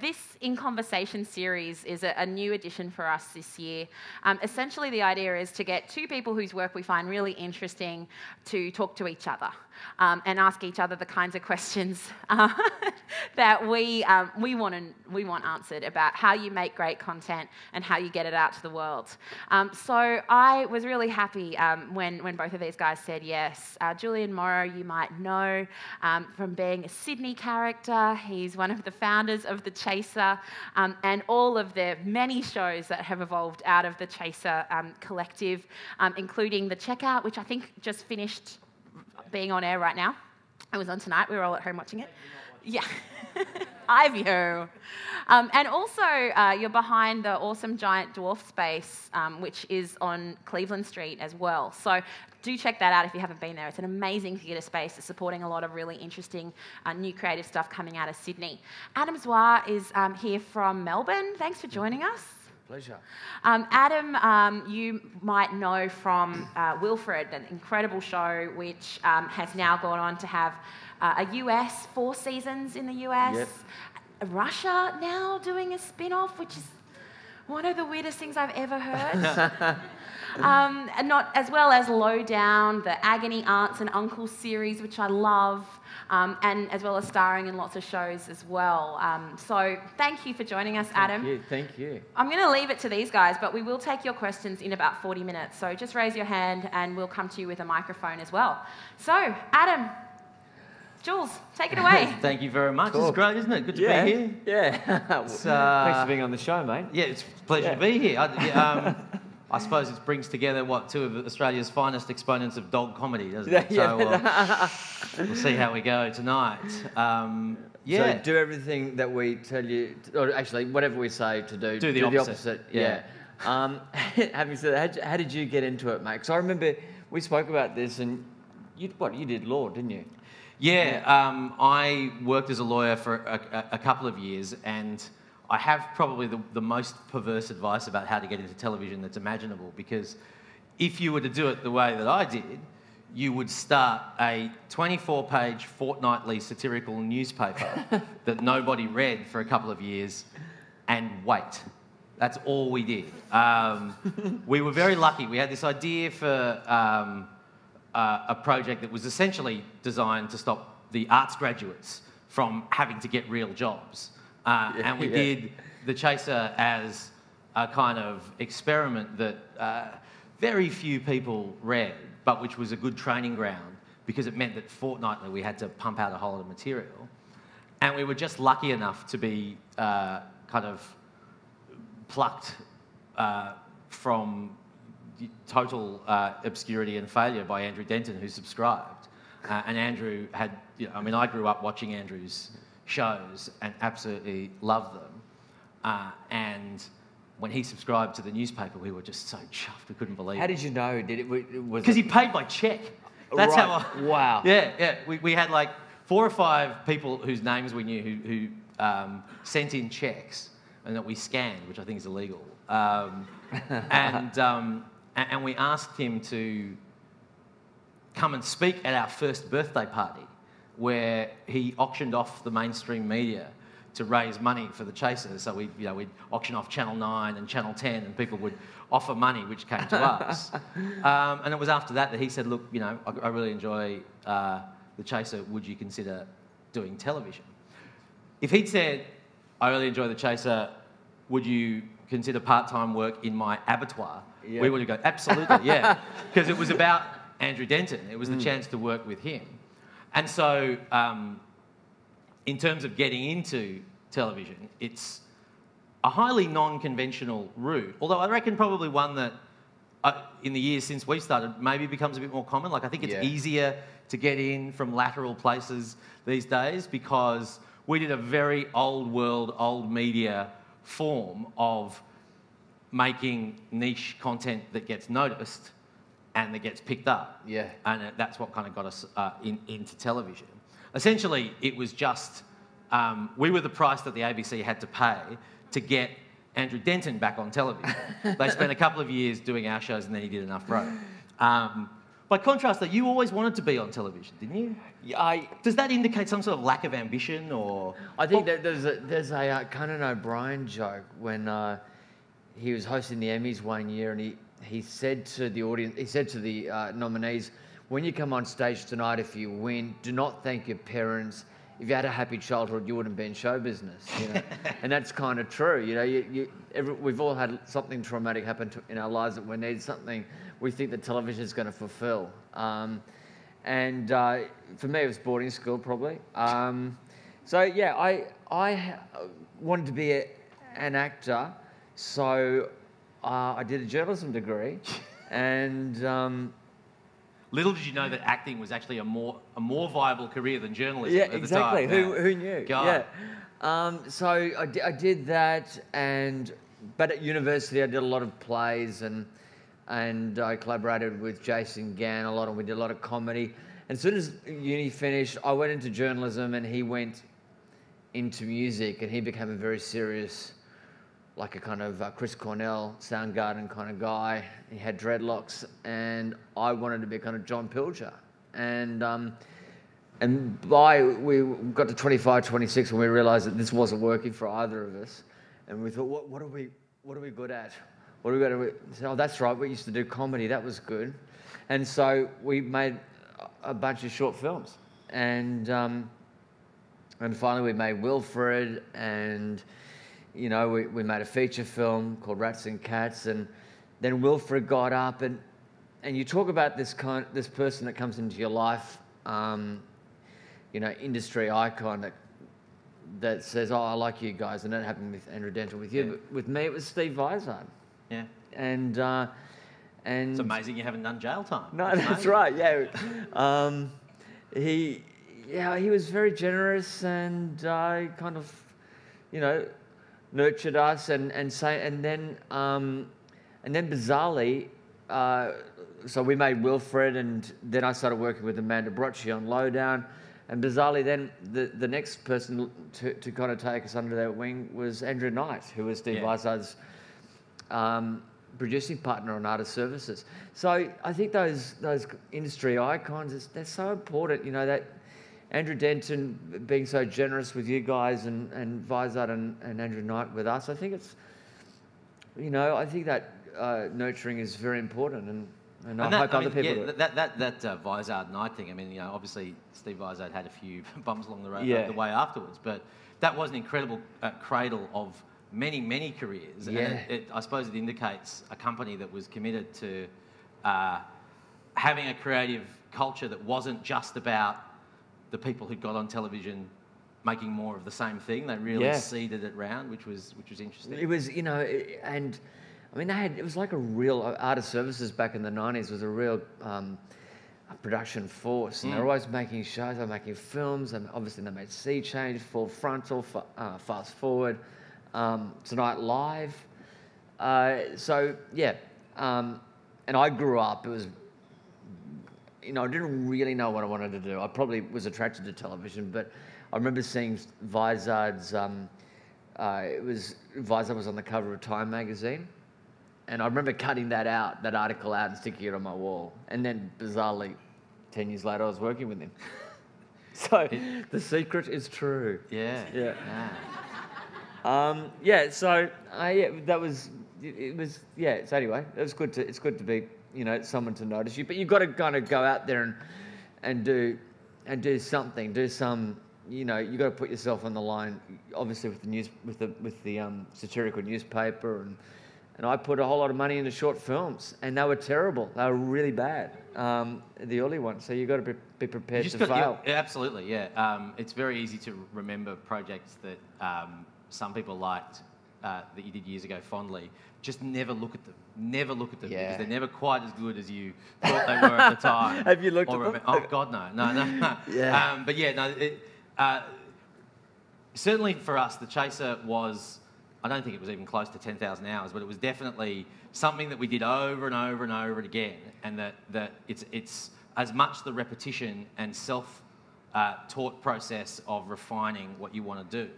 this In Conversation series is a new addition for us this year. Essentially, the idea is to get two people whose work we find really interesting to talk to each other and ask each other the kinds of questions that we want answered about how you make great content and how you get it out to the world. So I was really happy when both of these guys said yes. Julian Morrow, you might know from being a Sydney character. He's one of the founders of The Chaser and all of the many shows that have evolved out of The Chaser collective, including The Checkout, which I think just finished being on air right now. It was on tonight. We were all at home watching it. Yeah. I've you. And also, you're behind the awesome Giant Dwarf Space, which is on Cleveland Street as well. So do check that out if you haven't been there. It's an amazing theatre space. It's supporting a lot of really interesting new creative stuff coming out of Sydney. Adam Zwar is here from Melbourne. Thanks for joining us. Pleasure. Adam, you might know from Wilfred, an incredible show which has now gone on to have a US, 4 seasons in the US. Yep. Russia now doing a spin-off, which is one of the weirdest things I've ever heard. And not as well as Low Down, the Agony Aunts and Uncles series, which I love, and as well as starring in lots of shows as well. So thank you for joining us, Adam. Thank you. I'm going to leave it to these guys, but we will take your questions in about 40 minutes. So just raise your hand and we'll come to you with a microphone as well. So, Adam, Jules, take it away. Thank you very much. Cool. It's great, isn't it? Good to be here. Yeah. Thanks for being on the show, mate. Yeah, it's a pleasure to be here. I suppose it brings together, two of Australia's finest exponents of dog comedy, doesn't it? So we'll see how we go tonight. So do everything that we tell you, or actually whatever we say to do. Do the opposite. Yeah. Having said that, how did you get into it, mate? Because I remember we spoke about this, and you did law, didn't you? Yeah. I worked as a lawyer for a couple of years, and I have probably the most perverse advice about how to get into television that's imaginable, because if you were to do it the way that I did, you would start a 24-page fortnightly satirical newspaper that nobody read for a couple of years and wait. That's all we did. We were very lucky. We had this idea for a project that was essentially designed to stop the arts graduates from having to get real jobs. And we did The Chaser as a kind of experiment that very few people read, but which was a good training ground because it meant that fortnightly we had to pump out a whole lot of material. And we were just lucky enough to be kind of plucked from total obscurity and failure by Andrew Denton, who subscribed. And Andrew had, I grew up watching Andrew's shows and absolutely loved them. And when he subscribed to the newspaper, we were just so chuffed. We couldn't believe it. How did you know? Because he paid by cheque. That's right. how. Wow. Yeah. We had like 4 or 5 people whose names we knew who sent in cheques and that we scanned, which I think is illegal. And we asked him to come and speak at our first birthday party, where he auctioned off the mainstream media to raise money for The Chaser. So we'd auction off Channel 9 and Channel 10, and people would offer money, which came to us. And it was after that he said, look, I really enjoy The Chaser. Would you consider doing television? If he'd said, I really enjoy The Chaser, would you consider part-time work in my abattoir? Yeah. We would have gone, absolutely, yeah. Because it was about Andrew Denton. It was the chance to work with him. And so, in terms of getting into television, it's a highly non-conventional route, although I reckon probably one that, in the years since we've started, maybe becomes a bit more common. Like, I think it's easier to get in from lateral places these days because we did a very old world, old media form of making niche content that gets noticed and that gets picked up. Yeah. And that's what kind of got us into television. Essentially, it was just, we were the price that the ABC had to pay to get Andrew Denton back on television. They spent a couple of years doing our shows and then he did enough road. By contrast, though, you always wanted to be on television, didn't you? Yeah, Does that indicate some sort of lack of ambition, or? I think that there's a Conan O'Brien joke when he was hosting the Emmys one year, and he said to the audience, he said to the nominees, when you come on stage tonight, if you win, do not thank your parents. If you had a happy childhood, you wouldn't be in show business, you know. And that's kind of true, you know. We've all had something traumatic happen in our lives that we need something we think that television is going to fulfill. And for me, it was boarding school probably. So yeah, I wanted to be an actor, so I did a journalism degree, and. Little did you know that acting was actually a more viable career than journalism Yeah, at the exactly. time. Who knew? God. Yeah. So I did that, but at university I did a lot of plays, and I collaborated with Jason Gann a lot, and we did a lot of comedy. And as soon as uni finished, I went into journalism, and he went into music, and he became a very serious, like a kind of Chris Cornell, Soundgarden kind of guy. He had dreadlocks, and I wanted to be kind of John Pilger. And we got to 25, 26, and we realised that this wasn't working for either of us. And we thought, what are we good at? What are we going to? Said, oh, that's right. We used to do comedy. That was good. And so we made a bunch of short films, and finally we made Wilfred, and you know, we made a feature film called Rats and Cats, and then Wilfred got up, and you talk about this person that comes into your life, you know, industry icon that says, oh, I like you guys, and that happened with Andrew Denton with you, but with me it was Steve Vizard. Yeah. And it's amazing you haven't done jail time. No, that's right. Yeah. He was very generous, and kind of, you know, nurtured us, and then bizarrely, so we made Wilfred, and then I started working with Amanda Brocci on Lowdown, and bizarrely then the next person to kind of take us under their wing was Andrew Knight, who was Steve Vizard's producing partner on Artist Services. So I think those industry icons, they're so important, you know, that Andrew Denton being so generous with you guys, and Vizard and Andrew Knight with us. I think it's, you know, I think that nurturing is very important, and I hope other people do it. That Vizard Knight thing, I mean, you know, obviously Steve Vizard had a few bumps along the road the way afterwards, but that was an incredible cradle of many careers. Yeah. And I suppose it indicates a company that was committed to having a creative culture that wasn't just about the people who got on television making more of the same thing. They really seeded it round, which was interesting. It was, you know, and I mean, it was like a real Artist Services back in the 90s was a real production force, and they're always making shows, they're making films, and obviously they made Sea Change, Full Frontal, Fast Forward, Tonight Live. So yeah, and I grew up. It was, you know, I didn't really know what I wanted to do. I probably was attracted to television, but I remember seeing Vizard's. Vizard was on the cover of Time magazine, and I remember cutting that article out, and sticking it on my wall. And then, bizarrely, 10 years later, I was working with him. So the secret is true. Yeah. Yeah. Yeah. So that was. It was. Yeah. So anyway, it's good to be, you know, someone to notice you, but you've got to kind of go out there and do something, do some, you know, you've got to put yourself on the line, obviously with the satirical newspaper, and I put a whole lot of money into short films, and they were terrible. They were really bad, the early ones. So you've got to be prepared to fail. Absolutely, yeah. It's very easy to remember projects that some people liked that you did years ago fondly. Just never look at them. Never look at them because they're never quite as good as you thought they were at the time. Have you looked at them? Oh God, no. Yeah. But yeah, no. Certainly for us, The Chaser was. I don't think it was even close to 10,000 hours, but it was definitely something that we did over and over and over again, and that it's as much the repetition and self-taught process of refining what you want to do.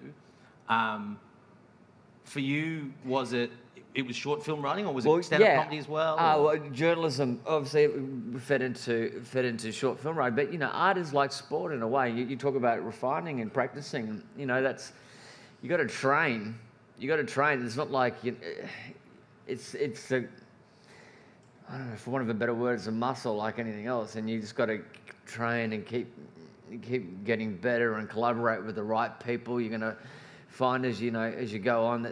For you, was it it was short film writing, or was it stand-up comedy as well? Well, journalism obviously fed into short film writing, but you know, art is like sport in a way. You talk about refining and practicing, and you know that's you got to train. You got to train. It's not like it's a, I don't know, for want of a better word, it's a muscle like anything else, and you just got to train and keep getting better and collaborate with the right people. You're going to find as you go on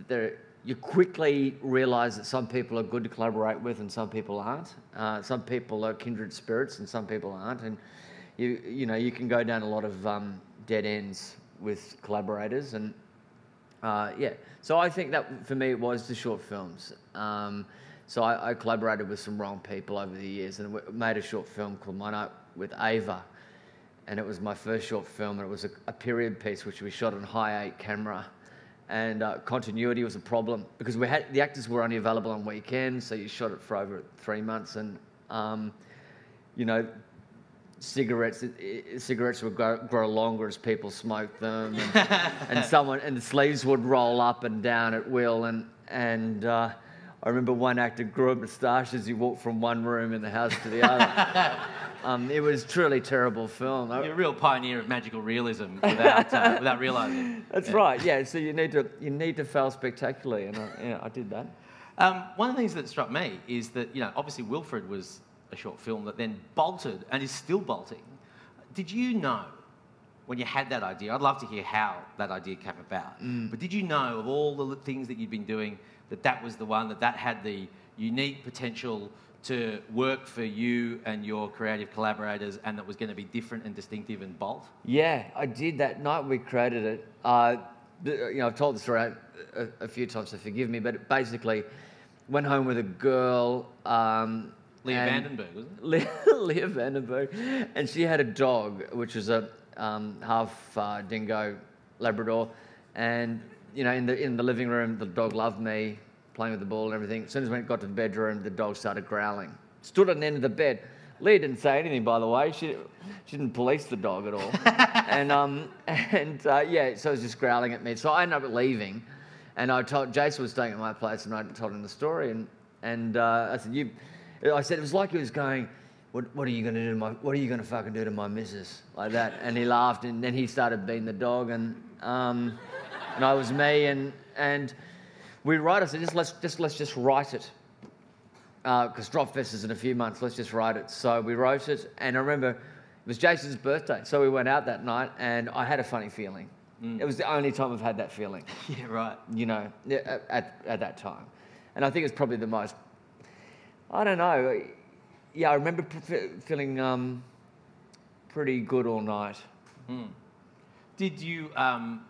that you quickly realise that some people are good to collaborate with and some people aren't. Some people are kindred spirits and some people aren't, and you can go down a lot of dead ends with collaborators, and so I think that for me it was the short films. So I collaborated with some wrong people over the years and made a short film called Mine Up with Ava, and it was my first short film, and it was a period piece which we shot on high 8 camera, and continuity was a problem because the actors were only available on weekends, so you shot it for over 3 months, and cigarettes would grow longer as people smoked them, and the sleeves would roll up and down at will, and I remember one actor grew a moustache as he walked from one room in the house to the other. It was truly terrible film. You're a real pioneer of magical realism without realising. That's right. Yeah. So you need to fail spectacularly, and I did that. One of the things that struck me is that obviously Wilfred was a short film that then bolted and is still bolting. Did you know when you had that idea? I'd love to hear how that idea came about. But did you know of all the things that you'd been doing that was the one that had the unique potential to work for you and your creative collaborators, and that was going to be different and distinctive and bold? Yeah, I did. That night we created it. I've told the story a few times, so forgive me, but basically went home with a girl. Leah Vandenberg, wasn't it? Leah Vandenberg. And she had a dog, which was a half dingo Labrador. And, in the living room, the dog loved me, playing with the ball and everything. As soon as we got to the bedroom, the dog started growling. Stood on the end of the bed. Leah didn't say anything, by the way. She didn't police the dog at all. So it was just growling at me. So I ended up leaving. And I told Jason was staying at my place, and I told him the story. And I said, it was like he was going, what are you going to do what are you going to fucking do to my missus? Like that. And he laughed, and then he started being the dog, and I was me, and we wrote. I said, let's just write it, because Dropfest is in a few months. Let's just write it. So we wrote it, and I remember it was Jason's birthday, so we went out that night, and I had a funny feeling. It was the only time I've had that feeling. Yeah, right. At that time, and I think it's probably the most. I don't know. Yeah, I remember feeling pretty good all night. Did you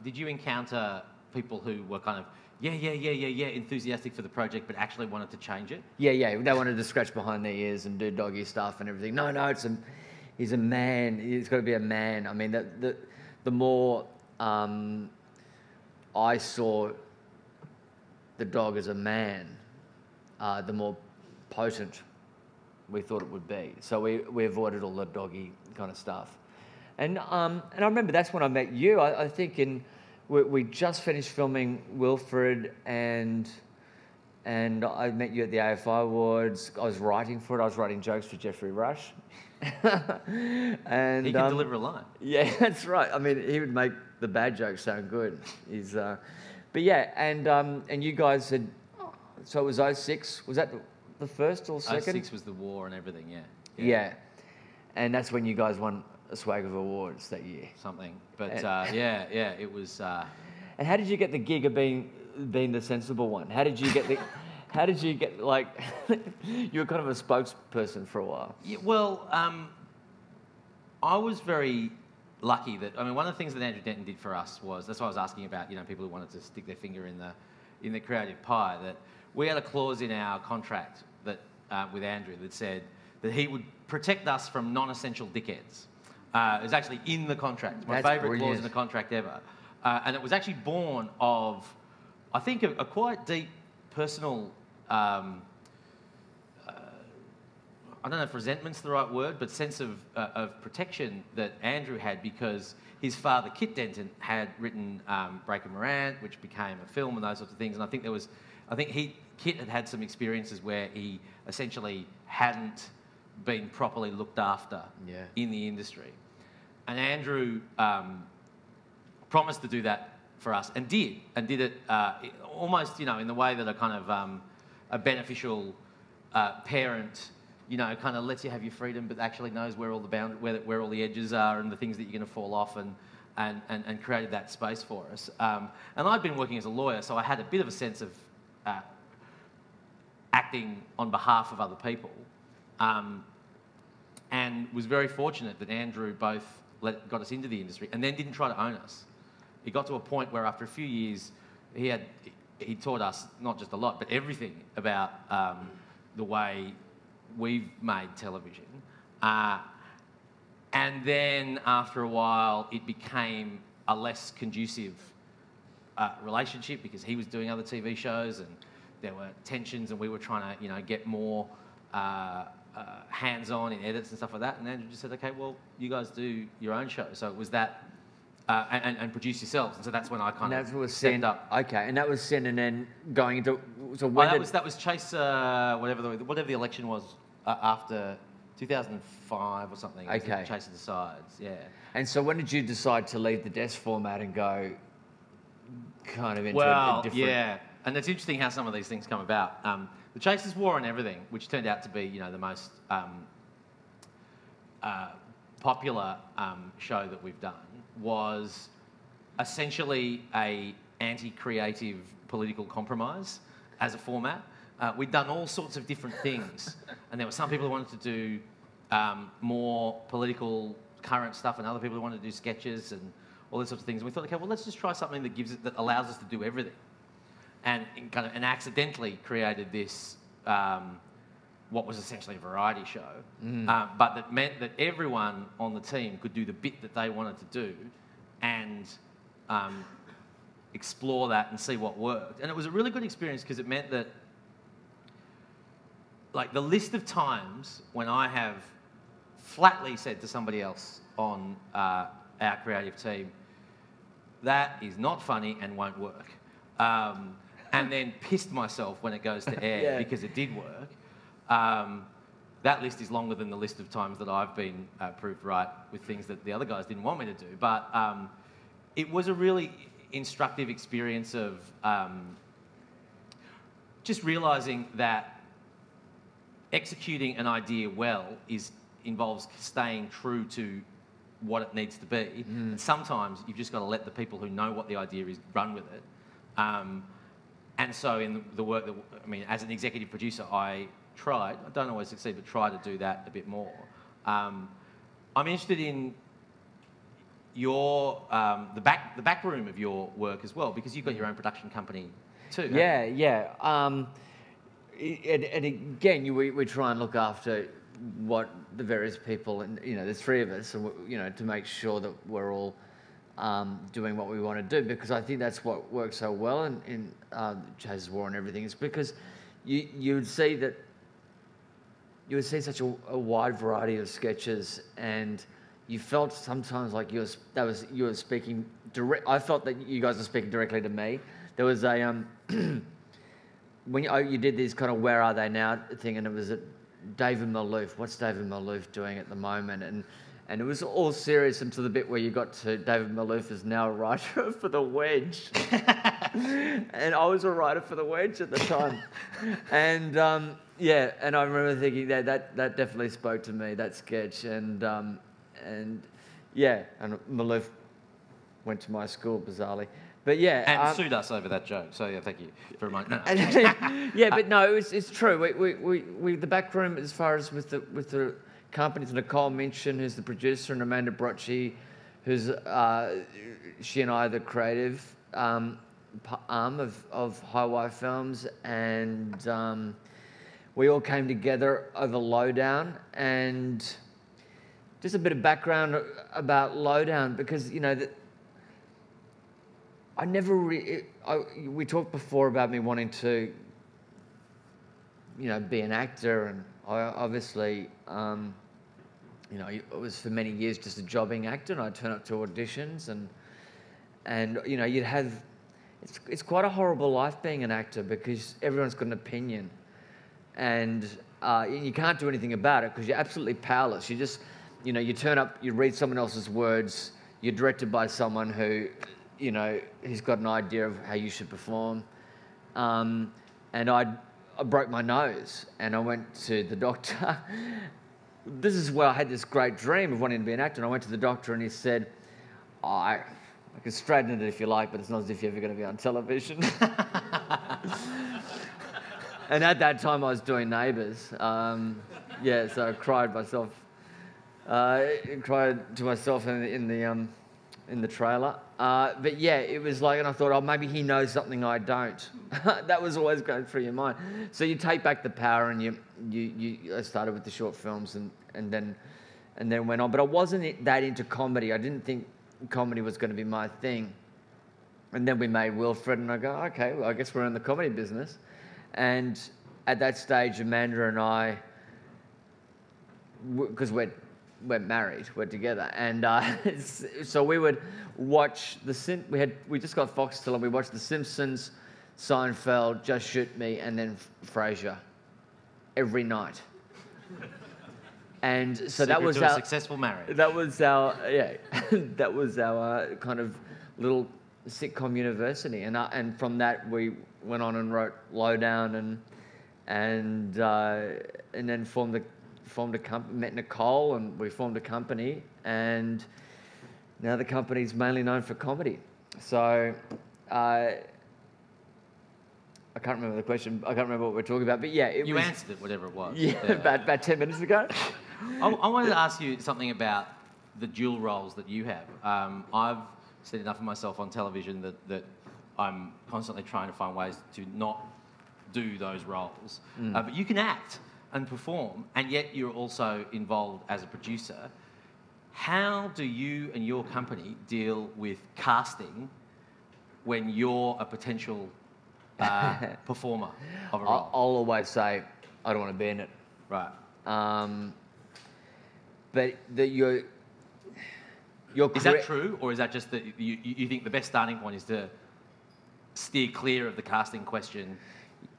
encounter people who were kind of enthusiastic for the project, but actually wanted to change it? Yeah. They wanted to scratch behind their ears and do doggy stuff and everything. No, he's a man. He's got to be a man. I mean, the more I saw the dog as a man, the more potent we thought it would be. So we avoided all the doggy kind of stuff. And I remember that's when I met you. I think we just finished filming Wilfred, and I met you at the AFI Awards. I was writing for it. I was writing jokes for Jeffrey Rush. And he can deliver a line. Yeah, that's right. I mean, he would make the bad jokes sound good. But yeah, and you guys had. So it was 2006. Was that the first or second? 2006 was the war and everything. Yeah. And that's when you guys won a swag of awards that year. Something. But it was. And how did you get the gig of being the sensible one? How did you get like? You were kind of a spokesperson for a while. Yeah, well, I was very lucky that one of the things that Andrew Denton did for us was, that's why I was asking about people who wanted to stick their finger in the creative pie, that we had a clause in our contract that with Andrew that said that he would protect us from non-essential dickheads. It was actually in the contract. My favourite clause in the contract ever. And it was actually born of, I think, a quite deep personal, I don't know if resentment's the right word, but sense of protection that Andrew had, because his father, Kit Denton, had written Breaker Morant, which became a film and those sorts of things. And I think there was I think Kit had had some experiences where he essentially hadn't been properly looked after in the industry. And Andrew promised to do that for us and did it almost, in the way that a kind of a beneficial parent, kind of lets you have your freedom, but actually knows where all the where all the edges are and the things that you're going to fall off, and created that space for us. And I'd been working as a lawyer, so I had a bit of a sense of acting on behalf of other people, and was very fortunate that Andrew both got us into the industry and then didn't try to own us. It got to a point where after a few years, he taught us not just a lot, but everything about the way we've made television. And then after a while, it became a less conducive relationship because he was doing other TV shows and there were tensions, and we were trying to, get more hands-on in edits and stuff like that. And Andrew just said, okay, well, you guys do your own show. So it was that, and produce yourselves. And so that's when I kind of stepped up. Okay, and that was Sen, and then going into... So that was Chase, whatever the election was after 2005 or something. Okay. Chase of the Sides, yeah. And so when did you decide to leave the desk format and go kind of into a different... yeah. And it's interesting how some of these things come about. The Chase of Zwar and Everything, which turned out to be, the most popular show that we've done, was essentially a anti-creative political compromise as a format. We'd done all sorts of different things, and there were some people who wanted to do more political current stuff, and other people who wanted to do sketches and all those sorts of things. And we thought, okay, well, let's just try something that allows us to do everything. And accidentally created this, what was essentially a variety show, but that meant that everyone on the team could do the bit that they wanted to do, and explore that and see what worked. And it was a really good experience because it meant that, like, the list of times when I have flatly said to somebody else on our creative team, that is not funny and won't work. And then pissed myself when it goes to air because it did work. That list is longer than the list of times that I've been proved right with things that the other guys didn't want me to do. But it was a really instructive experience of just realising that executing an idea well involves staying true to what it needs to be. And sometimes you've just got to let the people who know what the idea is run with it. And so in the work that, as an executive producer, I don't always succeed, but try to do that a bit more. I'm interested in your, the back room of your work as well, because you've got your own production company too. Yeah. And again, we try and look after what the various people, and there's three of us, and to make sure that we're all doing what we want to do, because I think that's what works so well in Chase of Zwar and Everything. Is because you would see such a wide variety of sketches, and you felt sometimes like you were speaking direct. I felt that you guys were speaking directly to me. There was a when you did this kind of "Where Are They Now" thing, and it was David Malouf. What's David Malouf doing at the moment? And it was all serious until the bit where you got to David Malouf is now a writer for The Wedge. And I was a writer for The Wedge at the time. And and I remember thinking that definitely spoke to me, that sketch. And Malouf went to my school, bizarrely. But and sued us over that joke. So thank you for reminding me. But no, it's true. We the back room, as far as with the companies, Nicole Minchin, who's the producer, and Amanda Brocci, who's she and I are the creative arm of Highwire Films, and we all came together over Lowdown. And just a bit of background about Lowdown, because I never we talked before about me wanting to be an actor, and I obviously it was for many years just a jobbing actor, and I'd turn up to auditions, and you'd have it's quite a horrible life being an actor because everyone's got an opinion, and you can't do anything about it because you're absolutely powerless. You just, you turn up, you read someone else's words, you're directed by someone who, who's got an idea of how you should perform. And I broke my nose and I went to the doctor. This is where I had this great dream of wanting to be an actor. And I went to the doctor and he said, I can straighten it if you like, but it's not as if you're ever going to be on television. And at that time I was doing Neighbours. So I cried myself. Cried to myself in the trailer. But yeah, it was like, and I thought, maybe he knows something I don't. That was always going through your mind. So you take back the power, and I started with the short films, and then went on. But I wasn't that into comedy. I didn't think comedy was going to be my thing. And then we made Wilfred, and I go, okay, well, I guess we're in the comedy business. And at that stage, Amanda and I, because we're married, we're together, and so we would watch we just got Foxtel, and we watched The Simpsons, Seinfeld, Just Shoot Me, and then Frasier every night. And so that was our our successful marriage. That was our that was our kind of little sitcom university, and from that we went on and wrote Lowdown, and then formed a company, met Nicole, and we formed a company, and now the company's mainly known for comedy. So I can't remember the question. I can't remember what we're talking about, but yeah, you answered it, whatever it was. Yeah, about 10 minutes ago. I wanted to ask you something about the dual roles that you have. I've said enough of myself on television that I'm constantly trying to find ways to not do those roles. But you can act and perform, and yet you're also involved as a producer. How do you and your company deal with casting when you're a potential performer of a role? I'll always say, I don't want to be in it. Right. But your is that true, or is that just that you think the best starting point is to steer clear of the casting question?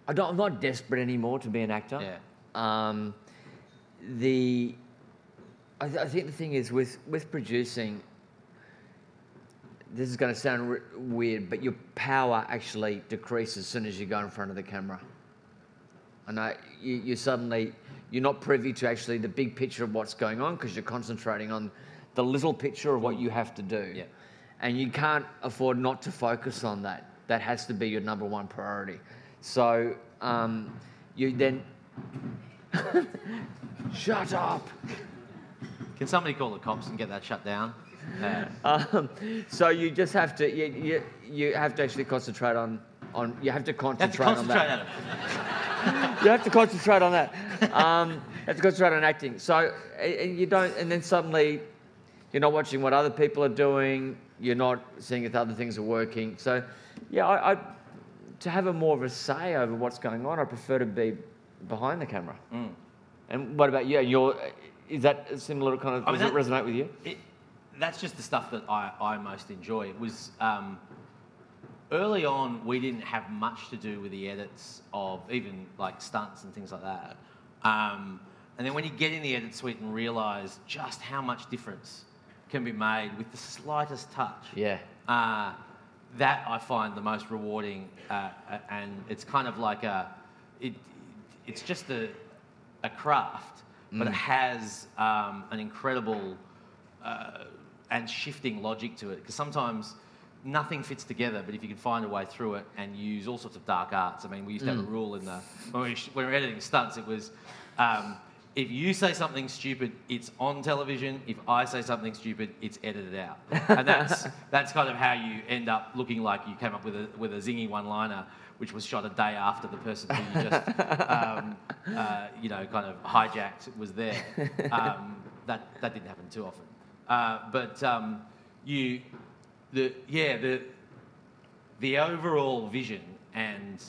I'm not desperate anymore to be an actor. Yeah. I think the thing is with producing, this is going to sound weird, but your power actually decreases as soon as you go in front of the camera. And you're not privy to actually the big picture of what's going on because you're concentrating on the little picture of what you have to do. Yeah. And you can't afford not to focus on that. That has to be your number one priority. So you then... Shut up! Can somebody call the cops and get that shut down? So you just have to you have to actually concentrate on you have to concentrate on that. You have to concentrate on that. You have to concentrate on acting. So you don't, and then suddenly you're not watching what other people are doing. You're not seeing if other things are working. So yeah, to have more of a say over what's going on, I prefer to be behind the camera. And what about you? Is that a similar kind of? Does it resonate with you? That's just the stuff that I most enjoy. It was early on, we didn't have much to do with the edits of even like stunts and things like that. And then when you get in the edit suite and realise just how much difference can be made with the slightest touch. Yeah. That I find the most rewarding, and it's kind of like it's just a craft, but it has an incredible and shifting logic to it. Because sometimes nothing fits together, but if you can find a way through it and use all sorts of dark arts. I mean, we used to have a rule when we were editing stunts. It was if you say something stupid, it's on television. If I say something stupid, it's edited out. And that's kind of how you end up looking like you came up with a zingy one-liner, which was shot a day after the person who you just, kind of hijacked was there. That didn't happen too often. The overall vision and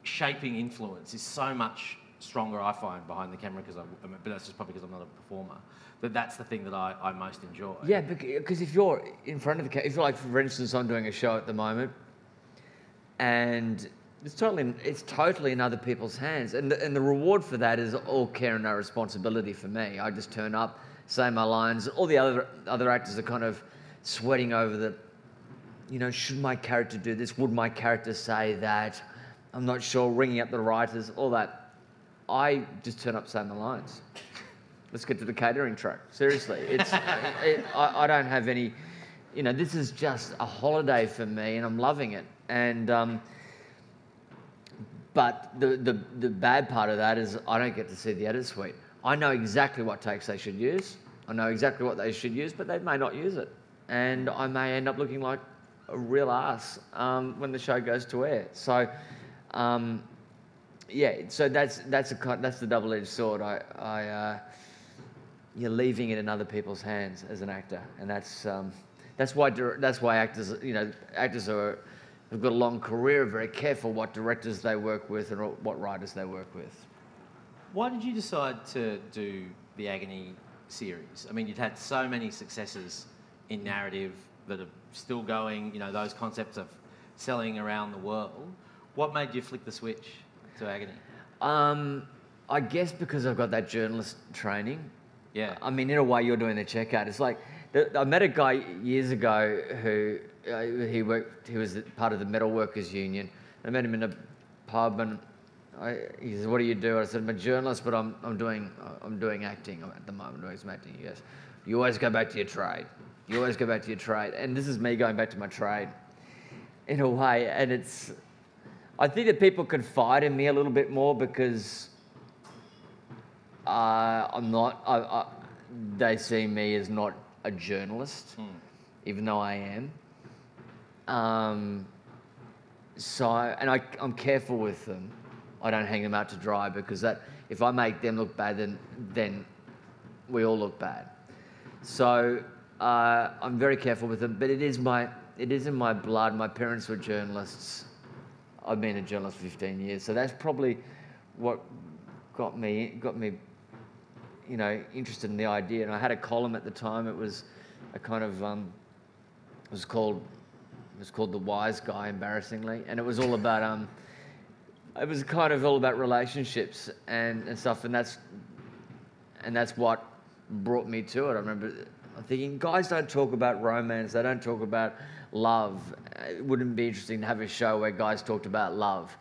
shaping influence is so much stronger I find behind the camera but that's just probably because I'm not a performer. That's the thing that I most enjoy. Yeah, because if you're in front of the camera, if you're like, for instance, I'm doing a show at the moment, and it's totally in other people's hands, and the reward for that is all care and no responsibility for me. I just turn up, say my lines. All the other actors are kind of sweating over the, should my character do this? Would my character say that? I'm not sure. Ringing up the writers, all that. I just turn up, say my lines. Let's get to the catering truck. Seriously, I don't have any. This is just a holiday for me, and I'm loving it. And but the bad part of that is I don't get to see the edit suite. I know exactly what takes they should use. I know exactly what they should use, but they may not use it, and I may end up looking like a real ass when the show goes to air. So. So that's the double-edged sword. You're leaving it in other people's hands as an actor, and that's why actors have got a long career, very careful what directors they work with and what writers they work with. Why did you decide to do the Agony series? I mean, you've had so many successes in narrative that are still going. Those concepts are selling around the world. What made you flick the switch to Agony? I guess because I've got that journalist training. Yeah. I mean, in a way, you're doing the checkout. It's like I met a guy years ago who he was part of the metal workers union. I met him in a pub, and he says, "What do you do?" I said, "I'm a journalist, but I'm doing acting at the moment. I'm doing some acting." He goes, "You always go back to your trade. You always go back to your trade." And this is me going back to my trade, in a way. And I think that people confide in me a little bit more because I'm not. They see me as not a journalist, even though I am. I'm careful with them. I don't hang them out to dry because if I make them look bad, then we all look bad. So I'm very careful with them. But it is in my blood. My parents were journalists. I've been a journalist for 15 years, so that's probably what got me, interested in the idea. And I had a column at the time. It was a kind of, it was called The Wise Guy, embarrassingly, and it was all about, it was kind of all about relationships and stuff, and that's what brought me to it. I remember thinking, guys don't talk about romance. They don't talk about love. It wouldn't be interesting to have a show where guys talked about love,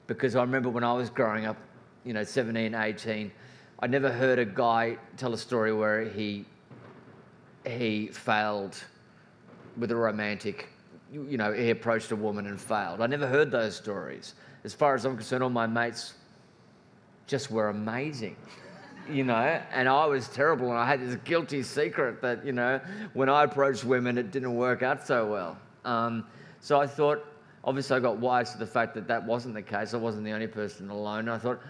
because I remember when I was growing up, 17, 18, I never heard a guy tell a story where he failed with a romantic, he approached a woman and failed. I never heard those stories. As far as I'm concerned, all my mates just were amazing. And I was terrible, and I had this guilty secret that, when I approached women, it didn't work out so well. So I thought, obviously I got wise to the fact that wasn't the case. I wasn't the only person alone. I thought,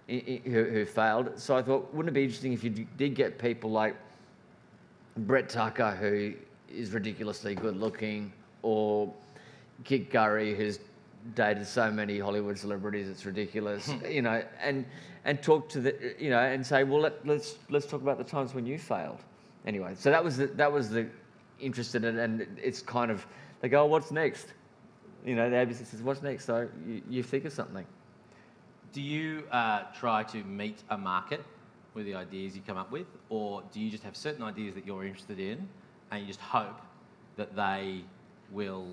who failed. So I thought, wouldn't it be interesting if you did get people like Brett Tucker, who is ridiculously good looking, or Kit Curry, who's dated so many Hollywood celebrities, it's ridiculous, and talk to and say, well, let's talk about the times when you failed. Anyway, so that was the interest in it, and it's kind of, they go, oh, what's next? The ABC says, what's next? So you think of something. Do you try to meet a market with the ideas you come up with, or do you just have certain ideas that you're interested in, and you just hope that they will,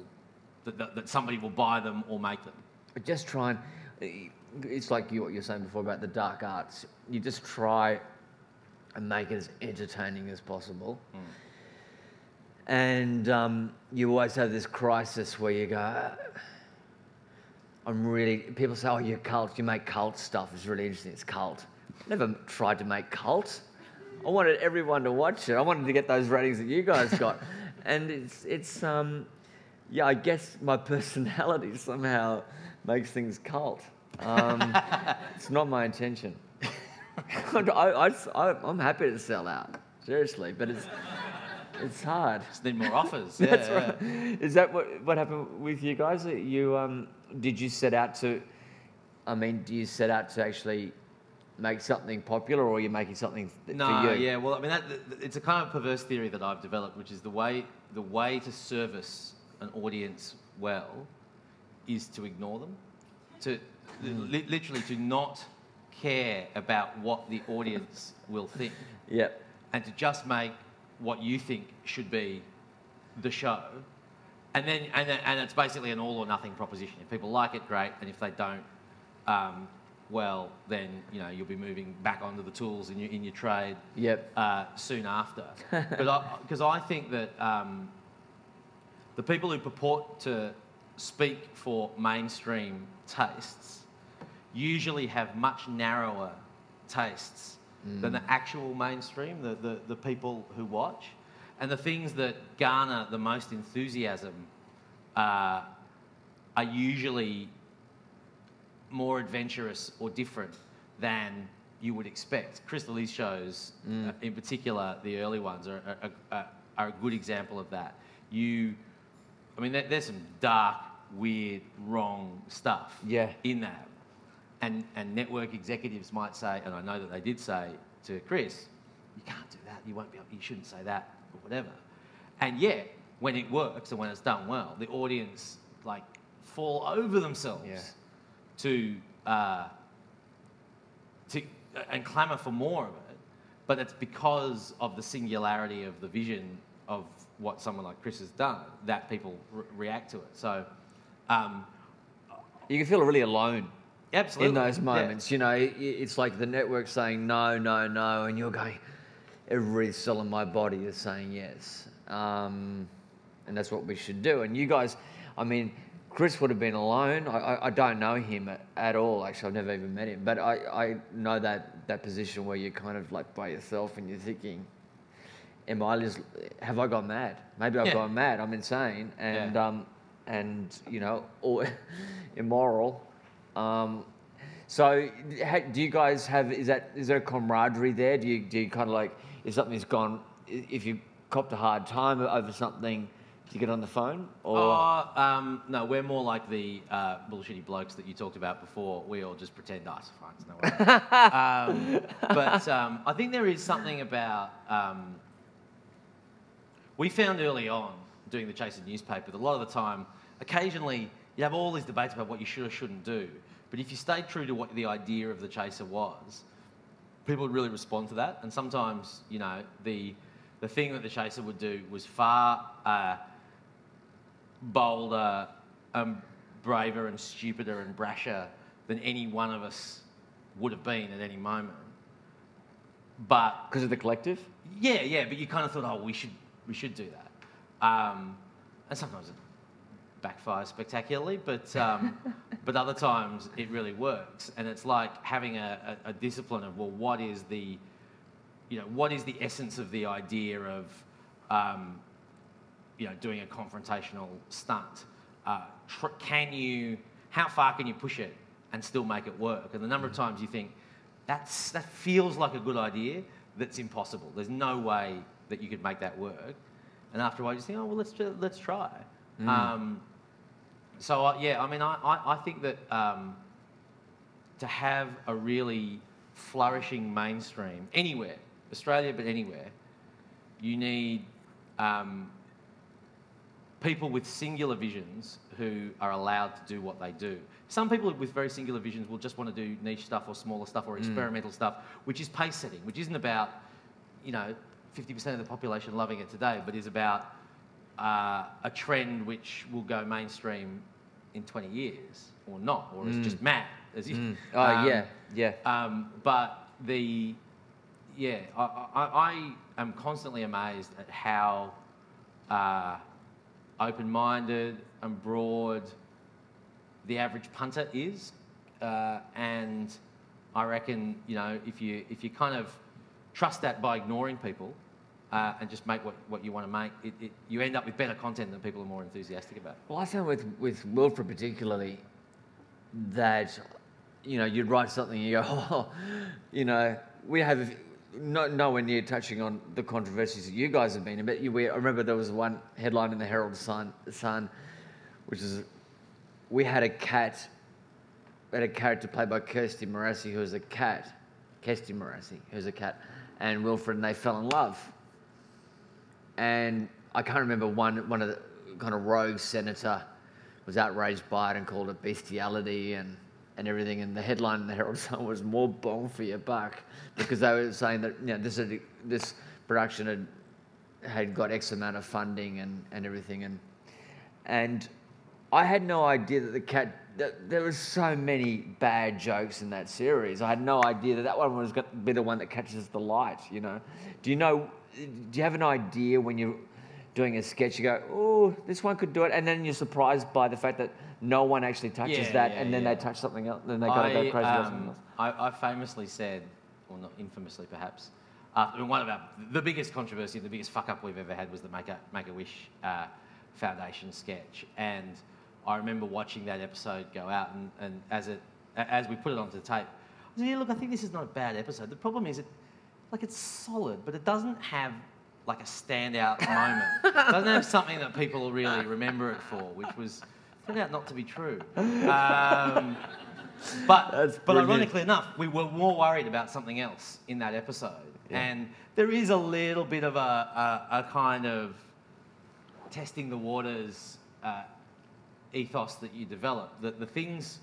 that somebody will buy them or make them? I just try and, it's like what you're saying before about the dark arts. You just try and make it as entertaining as possible. And you always have this crisis where you go, people say, oh, you're cult, you make cult stuff, it's really interesting, it's cult. Never tried to make cult. I wanted everyone to watch it. I wanted to get those ratings that you guys got. And it's I guess my personality somehow makes things cult. It's not my intention. I'm happy to sell out, seriously, but it's hard. Just need more offers. That's right. Is that what happened with you guys? Did you set out to? I mean, do you set out to actually make something popular, or you're making something for you? No, yeah. Well, I mean, it's a kind of perverse theory that I've developed, which is the way to service an audience well is to ignore them, to literally to not care about what the audience will think. Yep. And to just make what you think should be the show. And then it's basically an all or nothing proposition. If people like it, great, and if they don't, well, then you'll be moving back onto the tools in your trade. Yep. Soon after. Because I think that the people who purport to speak for mainstream tastes usually have much narrower tastes than the actual mainstream, the people who watch. And the things that garner the most enthusiasm are usually more adventurous or different than you would expect. Crystal Lee's shows, in particular, the early ones, are a good example of that. There's some dark, weird, wrong stuff in that. And network executives might say, and I know that they did say to Chris, you can't do that, you shouldn't say that, or whatever. And yet, when it works and when it's done well, the audience fall over themselves to and clamour for more of it. But it's because of the singularity of the vision of what someone like Chris has done that people react to it. So you can feel really alone. Absolutely. In those moments, it's like the network saying no, no, no, and you're going, every cell in my body is saying yes. And that's what we should do. And you guys, Chris would have been alone. I don't know him at all, actually. I've never even met him. But I know that position where you're kind of by yourself and you're thinking, have I gone mad? Maybe I've gone mad. I'm insane. And or immoral. So do you guys have, is there a camaraderie there? Do you kind of if something's gone, if you copped a hard time over something, do you get on the phone? Or? No, we're more like the bullshitty blokes that you talked about before. We all just pretend, it's fine, it's no way. But I think there is something about, we found early on doing the Chaser newspaper that a lot of the time, occasionally, you have all these debates about what you should or shouldn't do. But if you stayed true to what the idea of the Chaser was, people would really respond to that. And sometimes, the thing that the Chaser would do was far bolder and braver and stupider and brasher than any one of us would have been at any moment. But because of the collective? Yeah. But you kind of thought, we should do that. And sometimes it backfires spectacularly, but other times it really works. And it's like having a discipline of, what is the essence of the idea of doing a confrontational stunt? How far can you push it and still make it work? And the number of times you think that feels like a good idea, that's impossible. There's no way that you could make that work. And after a while, you just think, let's try. I think that to have a really flourishing mainstream anywhere, Australia but anywhere, you need people with singular visions who are allowed to do what they do. Some people with very singular visions will just want to do niche stuff or smaller stuff or experimental stuff, which is pace setting, which isn't about 50% of the population loving it today, but is about a trend which will go mainstream in 20 years or not, or it's just mad. I am constantly amazed at how open-minded and broad the average punter is, and I reckon if you kind of trust that by ignoring people. And just make what you want to make, you end up with better content than people are more enthusiastic about. Well, I found with Wilfred particularly that, you'd write something and you go, we have nowhere near touching on the controversies that you guys have been in. But I remember there was one headline in the Herald Sun, which is, we had a character played by Kirsty Morassi who was a cat. Kesty Morassi, who's a cat, and Wilfred, and they fell in love. And I can't remember one of the kind of rogue senator was outraged by it and called it bestiality and everything. And the headline in the Herald Sun was "More bong for your buck," because they were saying that this production had got X amount of funding and everything. And I had no idea that there was so many bad jokes in that series. I had no idea that one was going to be the one that catches the light, you know. Do you have an idea when you're doing a sketch, you go, oh, this one could do it, and then you're surprised by the fact that no one actually touches and then they touch something else, then they got to go crazy about something else. I famously said, or not infamously perhaps, one of the biggest controversy, the biggest fuck up we've ever had was the Make-A-Wish Foundation sketch, and I remember watching that episode go out, and as we put it onto the tape, I said, yeah, look, I think this is not a bad episode. The problem is it's solid, but it doesn't have like a standout moment. It doesn't have something that people will really remember it for, which turned out not to be true. But ironically enough, we were more worried about something else in that episode. Yeah. And there is a little bit of a kind of testing the waters ethos that you develop. That the things,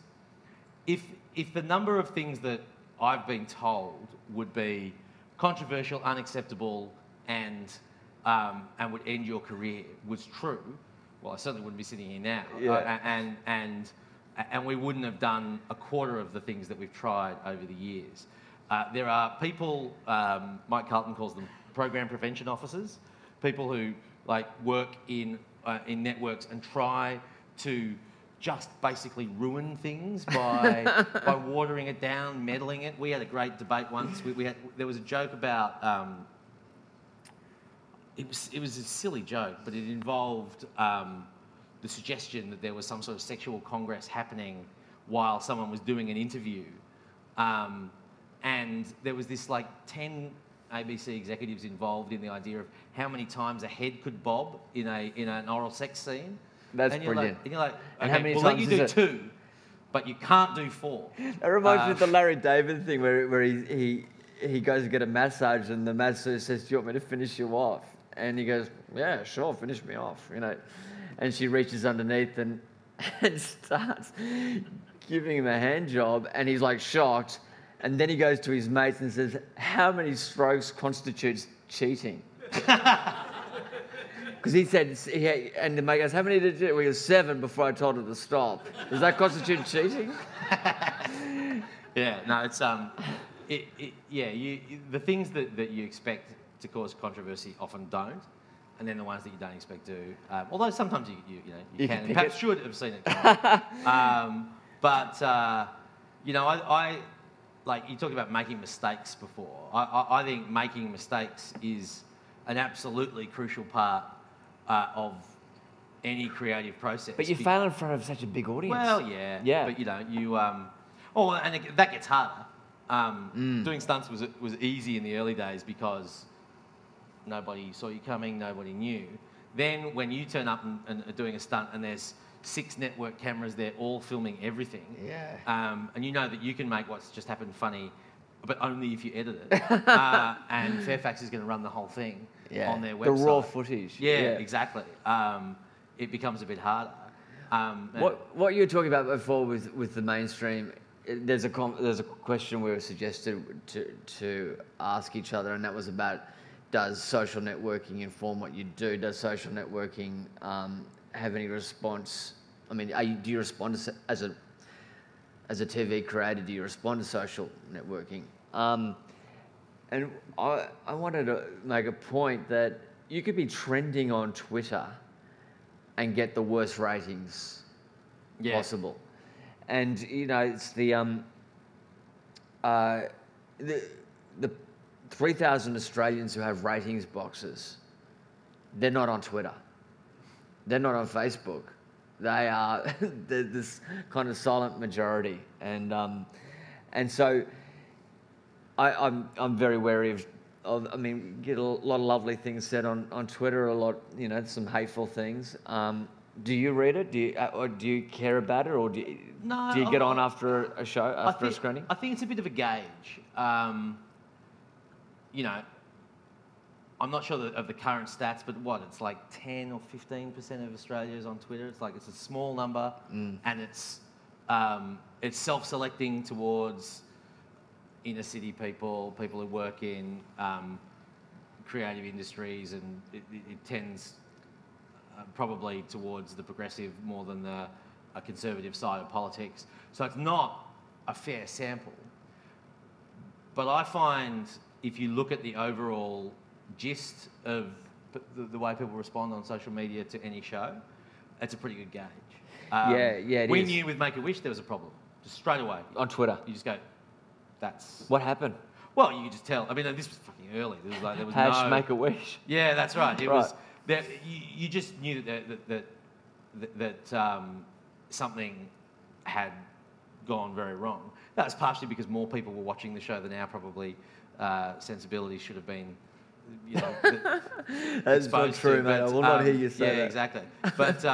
if the number of things that I've been told would be controversial, unacceptable, and would end your career was true, well, I certainly wouldn't be sitting here now. Yeah. And we wouldn't have done a quarter of the things that we've tried over the years. There are people, Mike Carlton calls them program prevention officers, people who work in networks and try to just basically ruin things by watering it down, meddling it. We had a great debate once. There was a joke about it was a silly joke, but it involved the suggestion that there was some sort of sexual congress happening while someone was doing an interview, and there was this 10 ABC executives involved in the idea of how many times a head could bob in an oral sex scene. That's brilliant. And you're like, and okay, how many we'll times let you do 2, but you can't do 4. That reminds me of the Larry David thing where he goes to get a massage and the masseuse says, "Do you want me to finish you off?" And he goes, "Yeah, sure, finish me off," you know. And she reaches underneath and starts giving him a hand job, and he's shocked. And then he goes to his mates and says, "How many strokes constitutes cheating?" Because he said, and the mate goes, "How many did you do?" We goes, 7 before I told her to stop. Does that constitute cheating? Yeah, no, it's the things that you expect to cause controversy often don't, and then the ones that you don't expect do. Although sometimes you can perhaps should have seen it coming. I you talked about making mistakes before. I think making mistakes is an absolutely crucial part of any creative process. But you fail in front of such a big audience. Well, yeah. But that gets harder. Doing stunts was easy in the early days because nobody saw you coming, nobody knew. Then when you turn up and are doing a stunt and there's 6 network cameras there all filming everything, and you know that you can make what's just happened funny, but only if you edit it. And Fairfax is going to run the whole thing on their website. The raw footage. Yeah, exactly. It becomes a bit harder. What you were talking about before with the mainstream, there's a question we were suggested to ask each other, and that was about, does social networking inform what you do? Does social networking have any response? I mean, do you respond as a TV creator? Do you respond to social networking? And I wanted to make a point that you could be trending on Twitter and get the worst ratings possible. And it's the 3,000 Australians who have ratings boxes. They're not on Twitter. They're not on Facebook. They are this kind of silent majority, and so I'm very wary of. I mean, get a lot of lovely things said on Twitter, a lot, some hateful things. Do you read it? Or do you care about it, or do you get on after a show, after a screening? I think it's a bit of a gauge. You know, I'm not sure of the current stats, but it's like 10 or 15% of Australia is on Twitter. It's a small number, and it's self-selecting towards inner city people who work in creative industries, and it tends probably towards the progressive more than the conservative side of politics. So it's not a fair sample. But I find if you look at the overall gist of the way people respond on social media to any show, it's a pretty good gauge. We knew with Make-A-Wish there was a problem, just straight away. On Twitter. You just go, that's... What happened? Well, you could just tell. I mean, this was fucking early. There was How'd no... you Make-A-Wish? Yeah, that's right. It was... You just knew that something had gone very wrong. That was partially because more people were watching the show than now probably sensibilities should have been, you know, that's not true, mate. I will not hear you say that. Yeah, exactly. But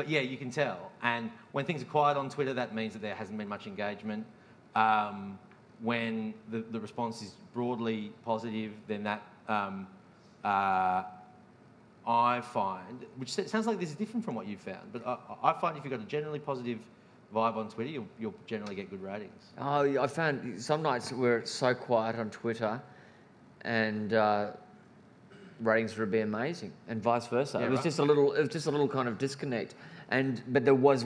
yeah, you can tell. And when things are quiet on Twitter, that means that there hasn't been much engagement. When the response is broadly positive, then that I find, which sounds like this is different from what you've found, but I find if you've got a generally positive vibe on Twitter, you'll generally get good ratings. Oh, I found some nights where it's so quiet on Twitter, and ratings would be amazing, and vice versa. Yeah, it was just a little kind of disconnect, but there was,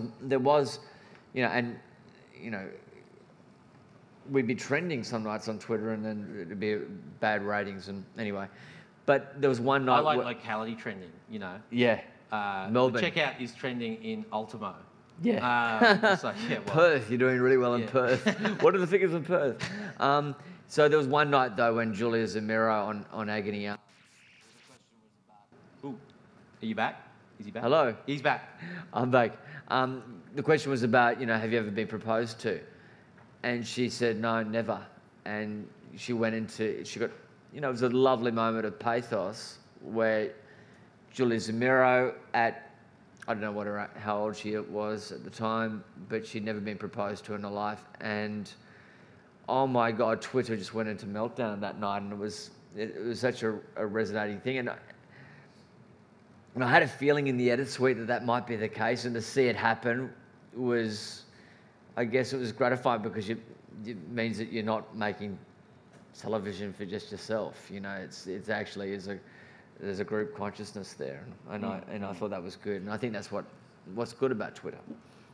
we'd be trending some nights on Twitter, and then it'd be bad ratings, and anyway. But there was one night... I like locality trending, you know. Yeah, Melbourne. The checkout is trending in Ultimo. Yeah. So, yeah, well, Perth, you're doing really well in Perth. What are the figures in Perth? So there was one night, though, when Julian and Morrow on Agony... Ooh, are you back? Is he back? Hello. He's back. I'm back. The question was about, have you ever been proposed to? And she said, no, never. And she got... it was a lovely moment of pathos where Julian Zamiro I don't know how old she was at the time, but she'd never been proposed to in her life. And oh my God, Twitter just went into meltdown that night, and it was such a resonating thing. And I had a feeling in the edit suite that might be the case, and to see it happen was, I guess it was gratifying, because it means that you're not making television for just yourself. It's actually there's a group consciousness there, and I thought that was good, and I think that's what's good about Twitter.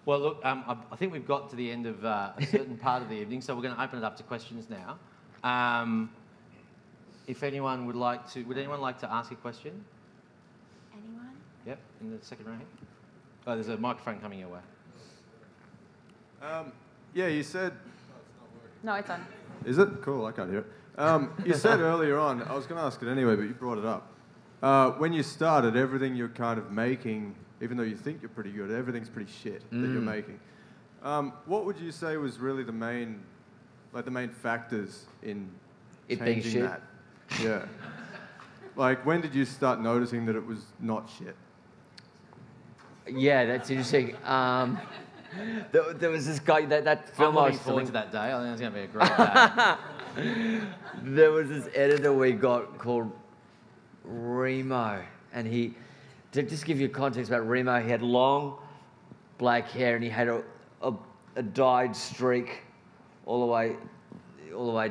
Well, look, I think we've got to the end of a certain part of the evening, so we're going to open it up to questions now. If anyone would anyone like to ask a question? Anyone? Yep, in the second row here. Oh, there's a microphone coming your way. Yeah, you said... No, it's on. Is it? Cool, I can't hear it. You said earlier on, I was going to ask it anyway, but you brought it up. When you started, everything you're kind of making, even though you think you're pretty good, everything's pretty shit that you're making. What would you say was really the main factors in it being changing shit? that? Yeah. Like, when did you start noticing that it was not shit? Yeah, that's interesting. There was this guy, that film I'm I looking was forward filming. to that day. I think it's going to be a great day. There was this editor we got called Remo, and to just give you context about Remo, he had long black hair, and he had a dyed streak all the way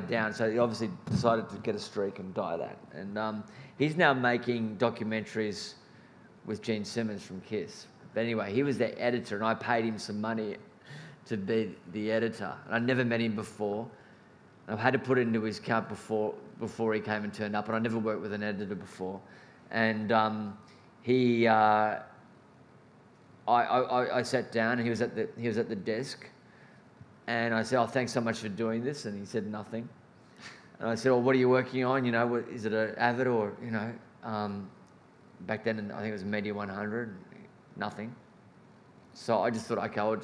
down. So he obviously decided to get a streak and dye that. And he's now making documentaries with Gene Simmons from Kiss. But anyway, he was the editor, and I paid him some money to be the editor. And I'd never met him before. And I had to put it into his account before he came and turned up. And I never worked with an editor before. And I sat down, and he was at the desk. And I said, "Oh, thanks so much for doing this." And he said nothing. And I said, "Well, what are you working on? Is it an Avid or back then I think it was Media 100." Nothing. So I just thought, okay, I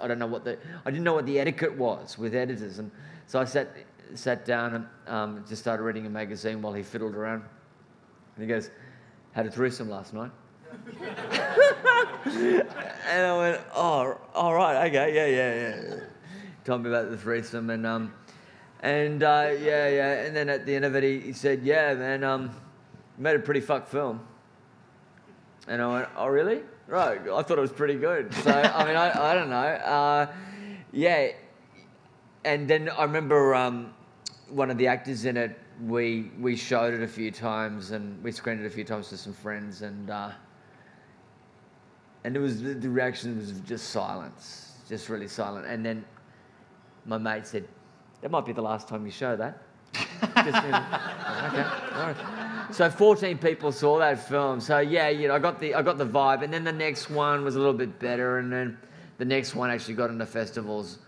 didn't know what the etiquette was with editors, and so I sat down and just started reading a magazine while he fiddled around. And he goes, "Had a threesome last night." And I went, oh, all right, okay, yeah. Told me about the threesome, and then at the end of it, he said, yeah, man, you made a pretty fucked film. And I went, oh, really? Right, I thought it was pretty good. So, I mean, I don't know. Yeah. And then I remember one of the actors in it, we showed it a few times and we screened it a few times to some friends, and it was, the reaction was just silence, just really silent. And then my mate said, that might be the last time you show that. Okay, all right. So 14 people saw that film. So yeah, I got the vibe. And then the next one was a little bit better, and then the next one actually got into festivals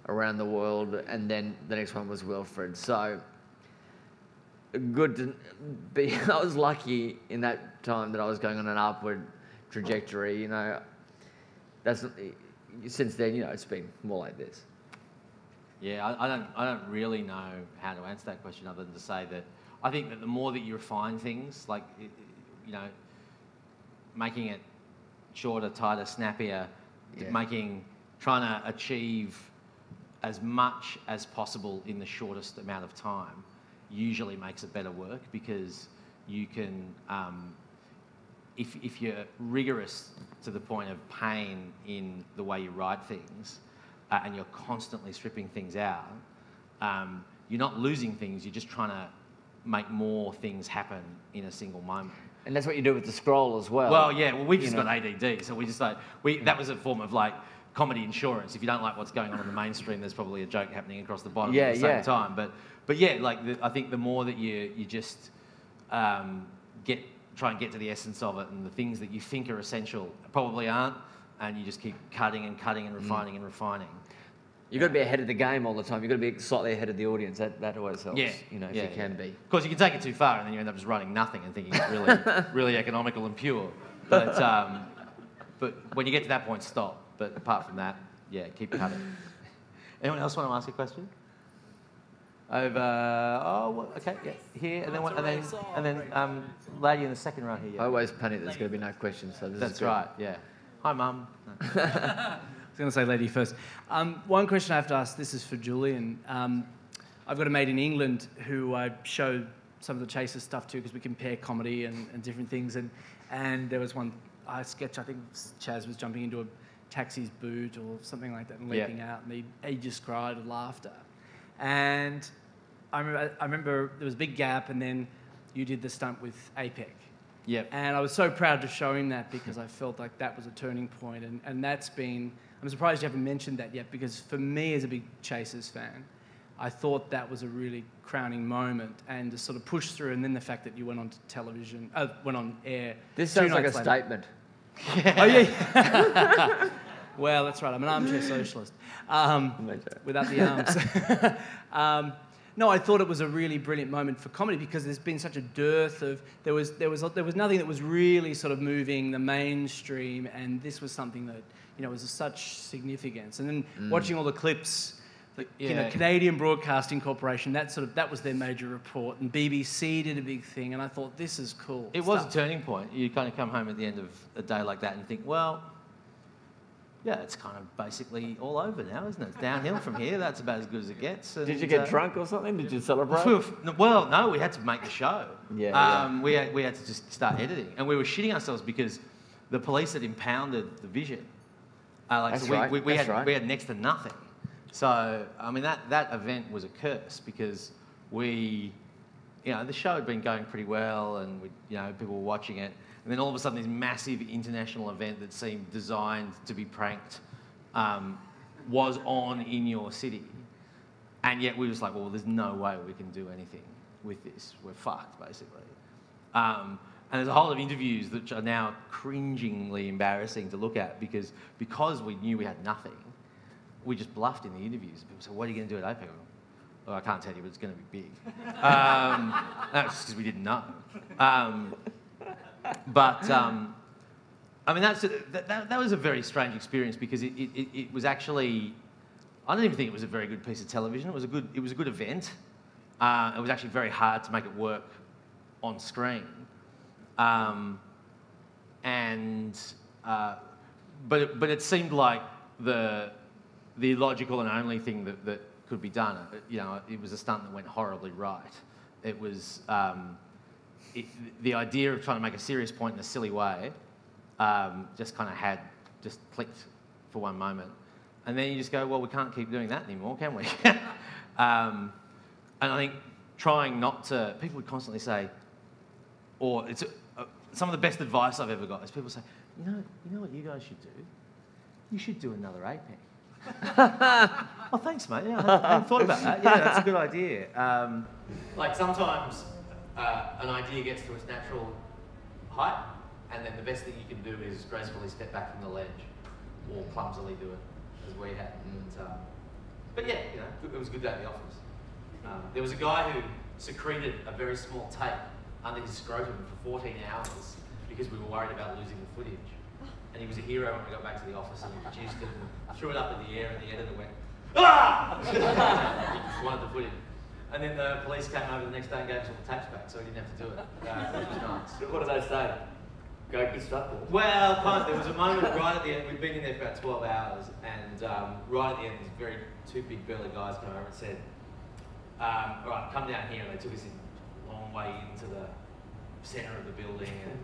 around the world, and then the next one was Wilfred. So good to be. I was lucky in that time that I was going on an upward trajectory. That's since then. It's been more like this. Yeah, I don't really know how to answer that question other than to say that I think that the more that you refine things, like, making it shorter, tighter, snappier, trying to achieve as much as possible in the shortest amount of time usually makes it better work, because you can, if you're rigorous to the point of pain in the way you write things, and you're constantly stripping things out, you're not losing things, you're just trying to make more things happen in a single moment. And that's what you do with the scroll as well. Well, yeah, we just got ADD, so we just that was a form of comedy insurance. If you don't like what's going on in the mainstream, there's probably a joke happening across the bottom at the same time. But yeah, I think the more that you just try and get to the essence of it, and the things that you think are essential probably aren't, and you just keep cutting and refining and refining. You've got to be ahead of the game all the time. You've got to be slightly ahead of the audience. That always helps, if you can be. Of course, you can take it too far and then you end up just writing nothing and thinking it's really, really economical and pure. But when you get to that point, stop. But apart from that, keep cutting. Anyone else want to ask a question? Over, here, and then lady in the second row here. I always panic there's going to be no questions, so this That's right, yeah. Hi, Mum. I was going to say lady first. One question I have to ask, this is for Julian. I've got a mate in England who I showed some of the Chaser stuff to, because we compare comedy and different things. And there was one sketch, I think Chaz was jumping into a taxi's boot or something like that and leaping out, and he just cried with laughter. And I remember there was a big gap, and then you did the stunt with APEC. Yep. And I was so proud to show him that, because I felt like that was a turning point. And that's been... I'm surprised you haven't mentioned that yet, because for me as a big Chasers fan, I thought that was a really crowning moment, and to sort of push through, and then the fact that you went on to television, went on air. This sounds like a statement. Oh, yeah. Well, that's right. I'm an armchair socialist. Without the arms. No, I thought it was a really brilliant moment for comedy, because there's been such a dearth of... There was nothing that was really sort of moving the mainstream, and this was something that, was of such significance. And then watching all the clips, Canadian Broadcasting Corporation, that was their major report, and BBC did a big thing, and I thought, this is cool. It was a turning point. You kind of come home at the end of a day like that and think, well... Yeah, it's kind of basically all over now, isn't it? It's downhill from here. That's about as good as it gets. And, did you get drunk or something? Did you celebrate? Well, no, we had to make the show. We had to just start editing. And we were shitting ourselves because the police had impounded the vision. We had next to nothing. So, I mean, that event was a curse, because the show had been going pretty well, and people were watching it. And then all of a sudden, this massive international event that seemed designed to be pranked was on in your city. And yet we were just like, well, there's no way we can do anything with this. We're fucked, basically. And there's a whole lot of interviews that are now cringingly embarrassing to look at, because we knew we had nothing, we just bluffed in the interviews. People said, what are you going to do at APEC? Well, I can't tell you, but it's going to be big. That's just because we didn't know. But I mean, that was a very strange experience, because it was actually, I don't even think it was a very good piece of television. It was a good event. It was actually very hard to make it work on screen. and but it seemed like the logical and only thing that could be done. You know, it was a stunt that went horribly right. It was the idea of trying to make a serious point in a silly way just kind of just clicked for one moment, and then you just go, well, we can't keep doing that anymore, can we? And I think trying not to, people would constantly say, or it's some of the best advice I've ever got is people say, you know what you guys should do? You should do another 8-pack. Oh, thanks, mate. Yeah, I hadn't thought about that. Yeah, that's a good idea. Like sometimes an idea gets to its natural height, and then the best thing you can do is gracefully step back from the ledge, or clumsily do it, as we had. But yeah, you know, it was a good day at the office. There was a guy who secreted a very small tape under his scrotum for 14 hours because we were worried about losing the footage. And he was a hero when we got back to the office, and we produced it and threw it up in the air, and the editor went, "Ah!" He just wanted the footage. And then the police came over the next day and gave us all the tapes back, so we didn't have to do it. Which was nice. What did they say? Go good stuff. Well, kind of. There was a moment right at the end. We'd been in there for about 12 hours, and right at the end, these two big burly guys came over and said, "All right, come down here." And they took us in a long way into the centre of the building, and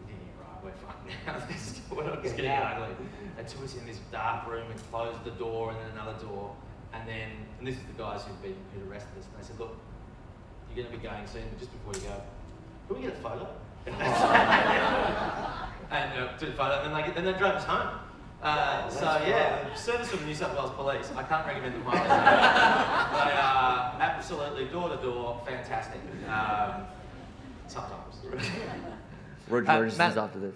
we thinking, right, we're fucked now. We're not just getting ugly. They took us in this dark room and closed the door and then another door, and this is the guys who'd arrested us, and they said, "Look, you're going to be going soon, but just before you go, can we get a photo?" And took a photo, and then they drove us home. Yeah, service from the New South Wales Police. I can't recommend them highly. They are absolutely door to door, fantastic. Sometimes. Roger is after this.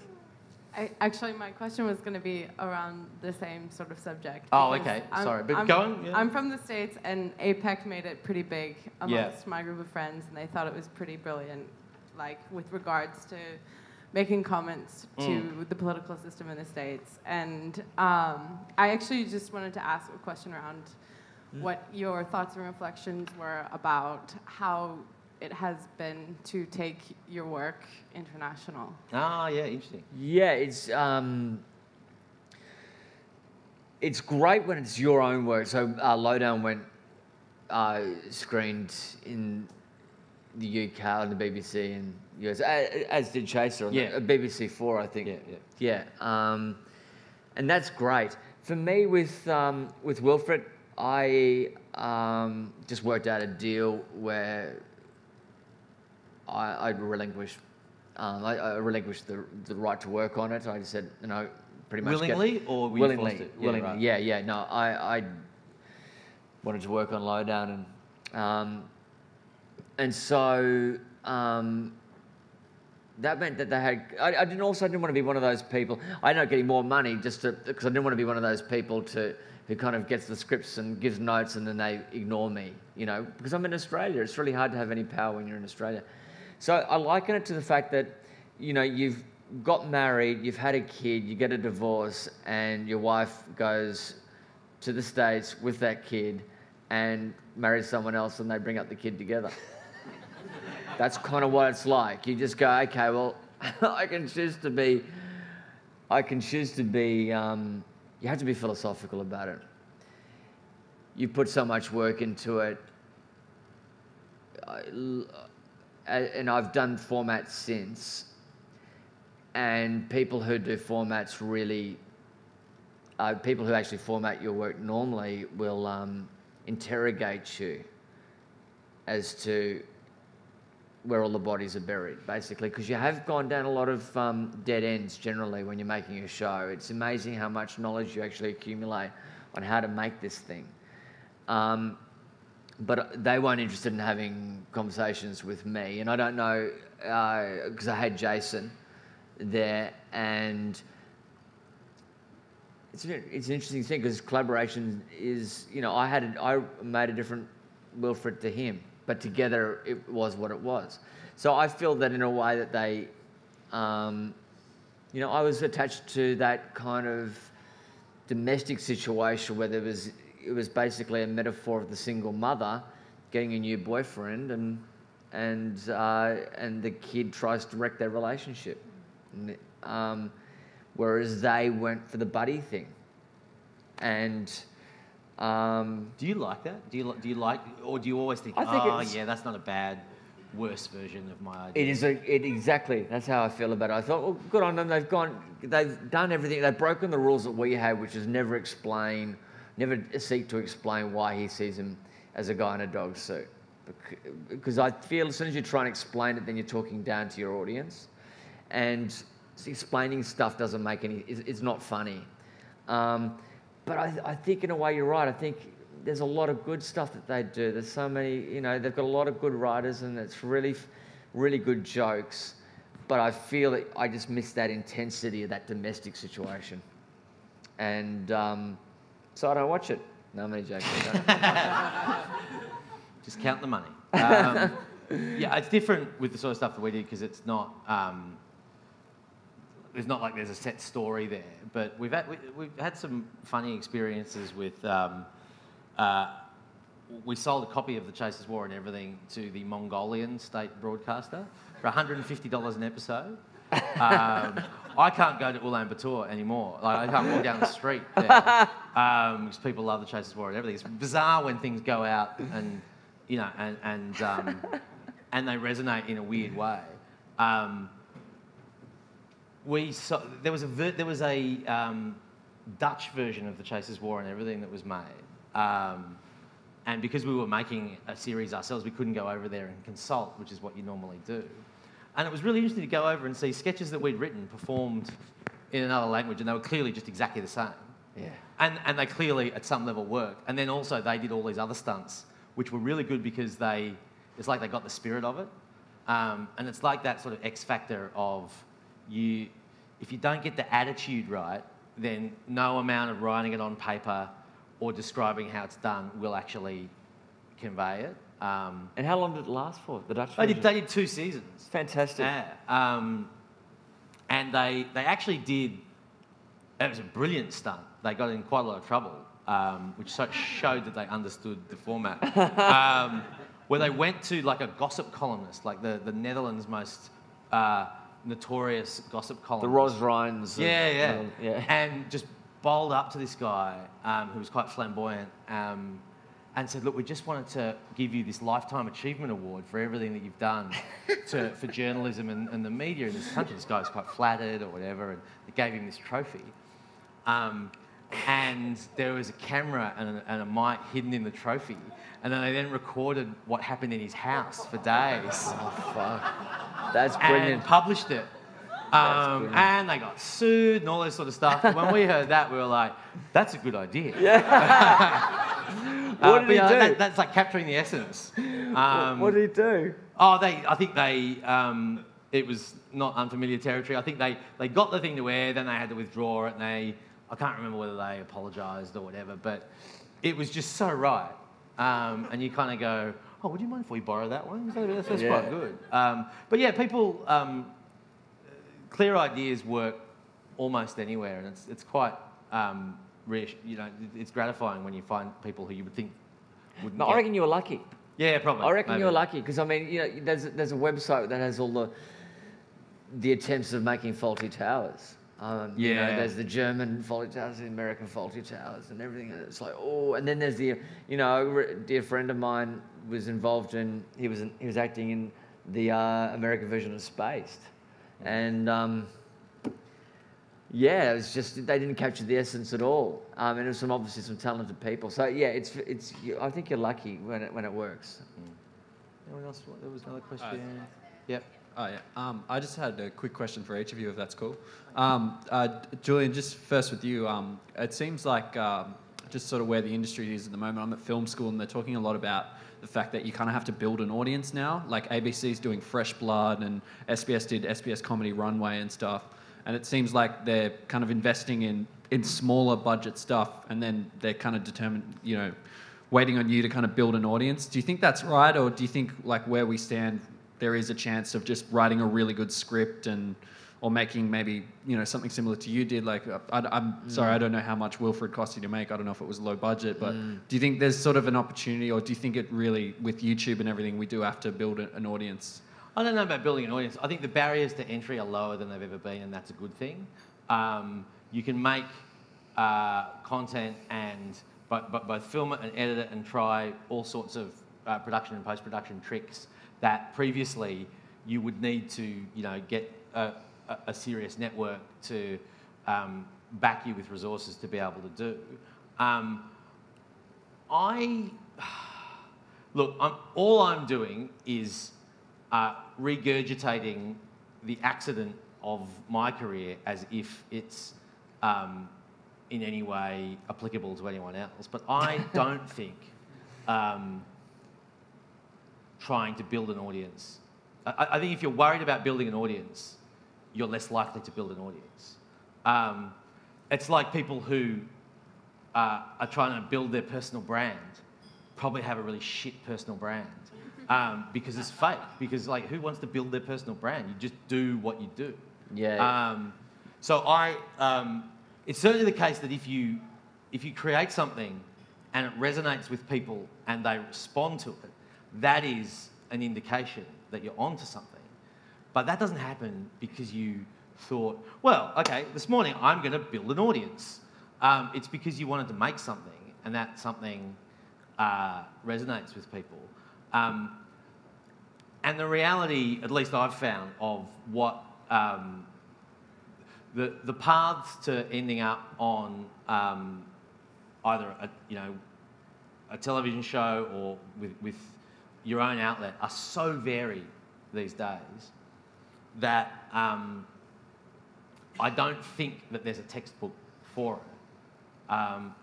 Actually, my question was going to be around the same sort of subject. Oh, okay. Sorry, but go on. Yeah. I'm from the States, and APEC made it pretty big amongst my group of friends, and they thought it was pretty brilliant, like with regards to making comments to the political system in the States. And I actually just wanted to ask a question around what your thoughts and reflections were about how it has been to take your work international. Ah, yeah, interesting. Yeah, it's great when it's your own work. So Lowdown went screened in the UK on the BBC and US, as did Chaser on the BBC 4, I think. Yeah. And that's great. For me, with Wilfred, I just worked out a deal where I relinquished the right to work on it. I just said, pretty much willingly, or were you forced to? Willingly, right. yeah. No, I wanted to work on Lowdown, and so that meant that they had. I didn't want to be one of those people. I ended up getting more money because I didn't want to be one of those people who kind of gets the scripts and gives notes and then they ignore me. Because I'm in Australia. It's really hard to have any power when you're in Australia. So I liken it to the fact that, you've got married, you've had a kid, you get a divorce, and your wife goes to the States with that kid and marries someone else, and they bring up the kid together. That's kind of what it's like. You just go, okay, well, I can choose to be. You have to be philosophical about it. You put so much work into it. And I've done formats since, and people who do formats people who actually format your work normally will interrogate you as to where all the bodies are buried, basically, because you have gone down a lot of dead ends generally when you're making a show. It's amazing how much knowledge you actually accumulate on how to make this thing. But they weren't interested in having conversations with me. And I don't know, because I had Jason there, and it's an interesting thing because collaboration is, I made a different Wilfred to him, but together it was what it was. So I feel that in a way that they, I was attached to that kind of domestic situation where it was basically a metaphor of the single mother getting a new boyfriend, and the kid tries to wreck their relationship. whereas they went for the buddy thing. And do you like that? Do you like, or do you always think, that's not a bad, worse version of my idea? Exactly. That's how I feel about it. I thought, well, good on them. They've done everything. They've broken the rules that we have, which is never seek to explain why he sees him as a guy in a dog suit. Because I feel as soon as you try and explain it, then you're talking down to your audience, and explaining stuff doesn't make it's not funny. But I think in a way you're right. I think there's a lot of good stuff that they do. There's so many, they've got a lot of good writers, and it's really, really good jokes. But I feel that I just miss that intensity of that domestic situation. And so I don't watch it. No, I'm only joking. Just count the money. Yeah, it's different with the sort of stuff that we do because it's not... It's not like there's a set story there, but we've had some funny experiences with. We sold a copy of The Chase of Zwar and everything to the Mongolian state broadcaster for $150 an episode. I can't go to Ulaanbaatar anymore. Like I can't walk down the street there because people love The Chase of Zwar and everything. It's bizarre when things go out and and they resonate in a weird way. There was a Dutch version of The Chase of Zwar and everything that was made, and because we were making a series ourselves, we couldn't go over there and consult, which is what you normally do. And it was really interesting to go over and see sketches that we'd written performed in another language, and they were clearly just exactly the same. Yeah. And they clearly at some level worked. And then also they did all these other stunts, which were really good because it's like they got the spirit of it, and it's like that sort of X factor of. If you don't get the attitude right, then no amount of writing it on paper or describing how it's done will actually convey it. And how long did it last for, the Dutch They version? did 2 seasons. Fantastic. Yeah. And they actually did, it was a brilliant stunt. They got in quite a lot of trouble, which showed that they understood the format. Where they went to like a gossip columnist, like the Netherlands' most... notorious gossip column. The Ros Rhines. Yeah. And just bowled up to this guy who was quite flamboyant and said, look, we just wanted to give you this Lifetime Achievement Award for everything that you've done for journalism and the media in this country. This guy was quite flattered or whatever, and they gave him this trophy. And there was a camera and a mic hidden in the trophy. And then they recorded what happened in his house for days. Oh, fuck. That's brilliant. And published it. And they got sued and all this sort of stuff. And when we heard that, we were like, that's a good idea. Yeah. What did he do? That's like capturing the essence. What did he do? I think it was not unfamiliar territory. I think they got the thing to air, then they had to withdraw it, and I can't remember whether they apologised or whatever, but it was just so right. And you kind of go, oh, would you mind if we borrow that one? That's quite good. But yeah, people, clear ideas work almost anywhere, and it's quite, it's gratifying when you find people who you would think wouldn't. No, I reckon you were lucky. Yeah, probably. I reckon you were lucky because I mean, there's a website that has all the attempts of making faulty towers. There's the German faulty towers, the American faulty towers, and everything. And it's like, oh, and then there's a dear friend of mine was involved in. He was acting in the American version of Spaced, and it was just they didn't capture the essence at all. And it was obviously some talented people. So yeah, it's. I think you're lucky when it works. Anyone else? There was another question. Yep. Oh, yeah. I just had a quick question for each of you, if that's cool. Julian, just first with you, it seems like just sort of where the industry is at the moment. I'm at film school and they're talking a lot about the fact that you kind of have to build an audience now. Like ABC's doing Fresh Blood and SBS did SBS Comedy Runway and stuff. And it seems like they're kind of investing in smaller budget stuff and then they're kind of determined, waiting on you to kind of build an audience. Do you think that's right? Or do you think like where we stand, there is a chance of just writing a really good script or making maybe, something similar to you did? Like, I'm sorry, I don't know how much Wilfred cost you to make. I don't know if it was low budget, but do you think there's sort of an opportunity or do you think it really, with YouTube and everything, we do have to build an audience? I don't know about building an audience. I think the barriers to entry are lower than they've ever been, and that's a good thing. You can make content and both film it and edit it and try all sorts of production and post-production tricks that previously you would need to, get a serious network to back you with resources to be able to do. All I'm doing is regurgitating the accident of my career as if it's in any way applicable to anyone else. But I don't think trying to build an audience. I think if you're worried about building an audience, you're less likely to build an audience. It's like people who are trying to build their personal brand probably have a really shit personal brand because it's fake. Because who wants to build their personal brand? You just do what you do. Yeah. It's certainly the case that if you create something and it resonates with people and they respond to it, that is an indication that you're onto something. But that doesn't happen because you thought, well, okay, this morning I'm going to build an audience. It's because you wanted to make something, and that something resonates with people. And the reality, at least I've found, of what the paths to ending up on either a television show or with your own outlet are so varied these days that I don't think that there's a textbook for it.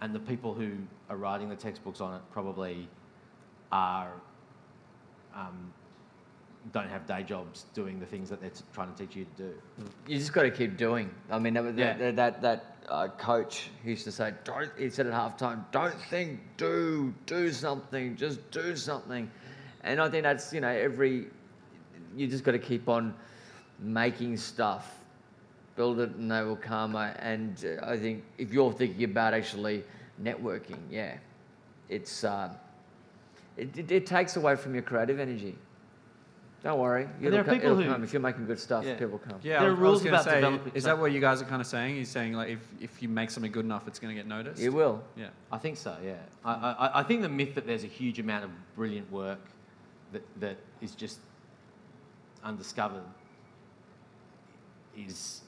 And the people who are writing the textbooks on it probably don't have day jobs doing the things that they're trying to teach you to do. You just got to keep doing. I mean, that coach who used to say, he said at halftime, don't think, do something, just do something. And I think that's, you just got to keep on making stuff, build it and they will come. And I think if you're thinking about actually networking, it's it takes away from your creative energy. Don't worry, there are people who come. If you're making good stuff, people come. Yeah, there are rules about say, developing. Is that what you guys are kind of saying? He's saying if you make something good enough, it's going to get noticed. It will. Yeah, I think so. Yeah, I think the myth that there's a huge amount of brilliant work that is just undiscovered is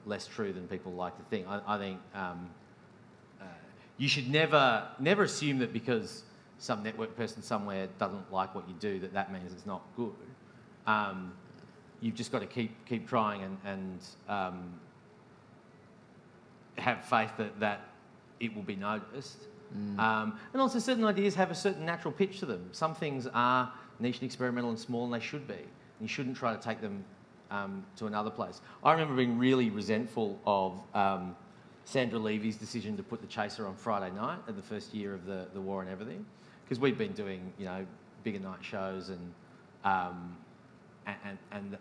less true than people like to think. I think you should never assume that because some network person somewhere doesn't like what you do that means it's not good. You've just got to keep trying and have faith that it will be noticed. And also certain ideas have a certain natural pitch to them. Some things are niche and experimental and small, and they should be. And you shouldn't try to take them to another place. I remember being really resentful of Sandra Levy's decision to put The Chaser on Friday night at the first year of the war and everything, because we'd been doing bigger night shows and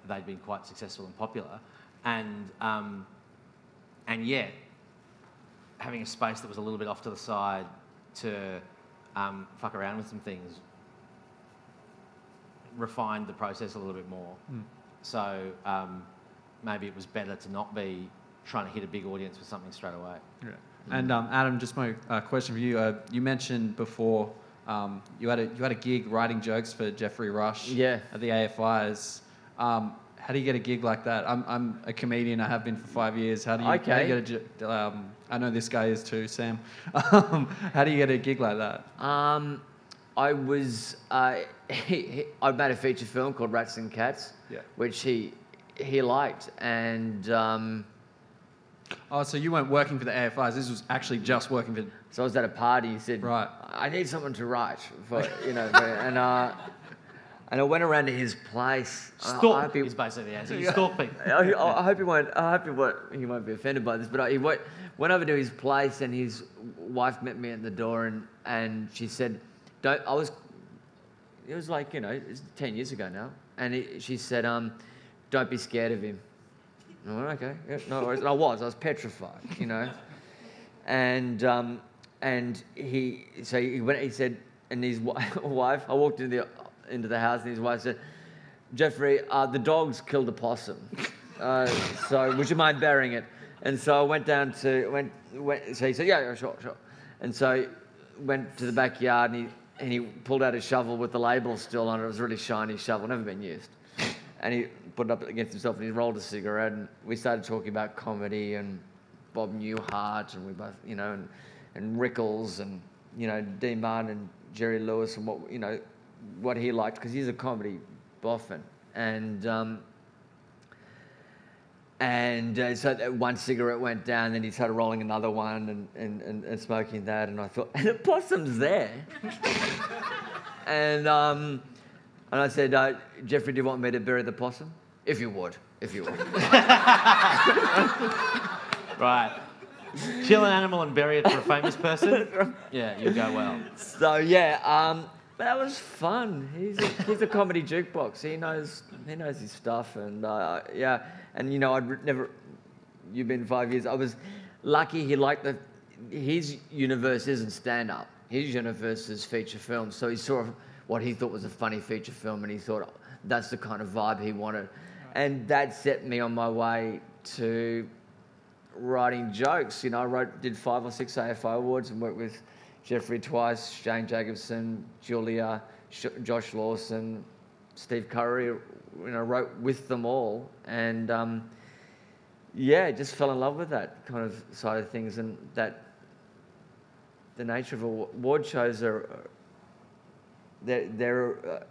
they'd been quite successful and popular, and yet having a space that was a little bit off to the side to fuck around with some things refined the process a little bit more. So maybe it was better to not be trying to hit a big audience with something straight away. Yeah. And Adam, just my question for you. You mentioned before you had a gig writing jokes for Jeffrey Rush at the AFIs. How do you get a gig like that? I'm a comedian. I have been for 5 years. How do you get a? I know this guy is too, Sam. How do you get a gig like that? I was I made a feature film called Rats and Cats, which he liked, and so you weren't working for the AFIs. This was actually just working for. So I was at a party. He said, "Right, I need someone to write for and I went around to his place. Stalk is basically the answer. You stalk people. I hope he won't. He won't be offended by this. But he went over to his place, and his wife met me at the door, and she said, "Don't." It was like it's 10 years ago now, and she said, "Don't be scared of him." I went, okay, no worries. And I was petrified, and he went. He said, and his wife. I walked into the house, and his wife said, Jeffrey, the dogs killed a possum. So would you mind burying it? And so I went down to, so he said, yeah, sure. And so went to the backyard and he pulled out his shovel with the label still on it. It was a really shiny shovel, never been used. And he put it up against himself and he rolled a cigarette and we started talking about comedy and Bob Newhart and we both, and Rickles and, Dean Martin and Jerry Lewis and what he liked because he's a comedy boffin. And so one cigarette went down, then he started rolling another one and smoking that, and I thought, and the possum's there. and I said, Jeffrey, do you want me to bury the possum? If you would. Right. Kill an animal and bury it for a famous person? Yeah, you'll go well. So, yeah, but that was fun. He's a comedy jukebox. He knows his stuff, and yeah. And I'd never. You've been 5 years. I was lucky. He liked his universe isn't stand up. His universe is feature film. So he saw what he thought was a funny feature film, and he thought that's the kind of vibe he wanted, and that set me on my way to writing jokes. I did 5 or 6 AFI awards and worked with Jeffrey twice, Shane Jacobson, Julia, Josh Lawson, Steve Curry. Wrote with them all, and just fell in love with that kind of side of things, and that the nature of award shows they're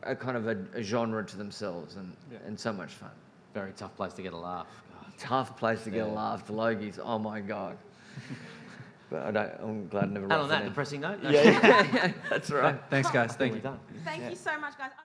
a kind of a genre to themselves, and so much fun. Very tough place to get a laugh. Tough place to get a laugh. The Logies, oh my God. But I'm glad I never. And on that depressing note, yeah, that's right. Thanks, guys. Thank you. Thank you so much, guys.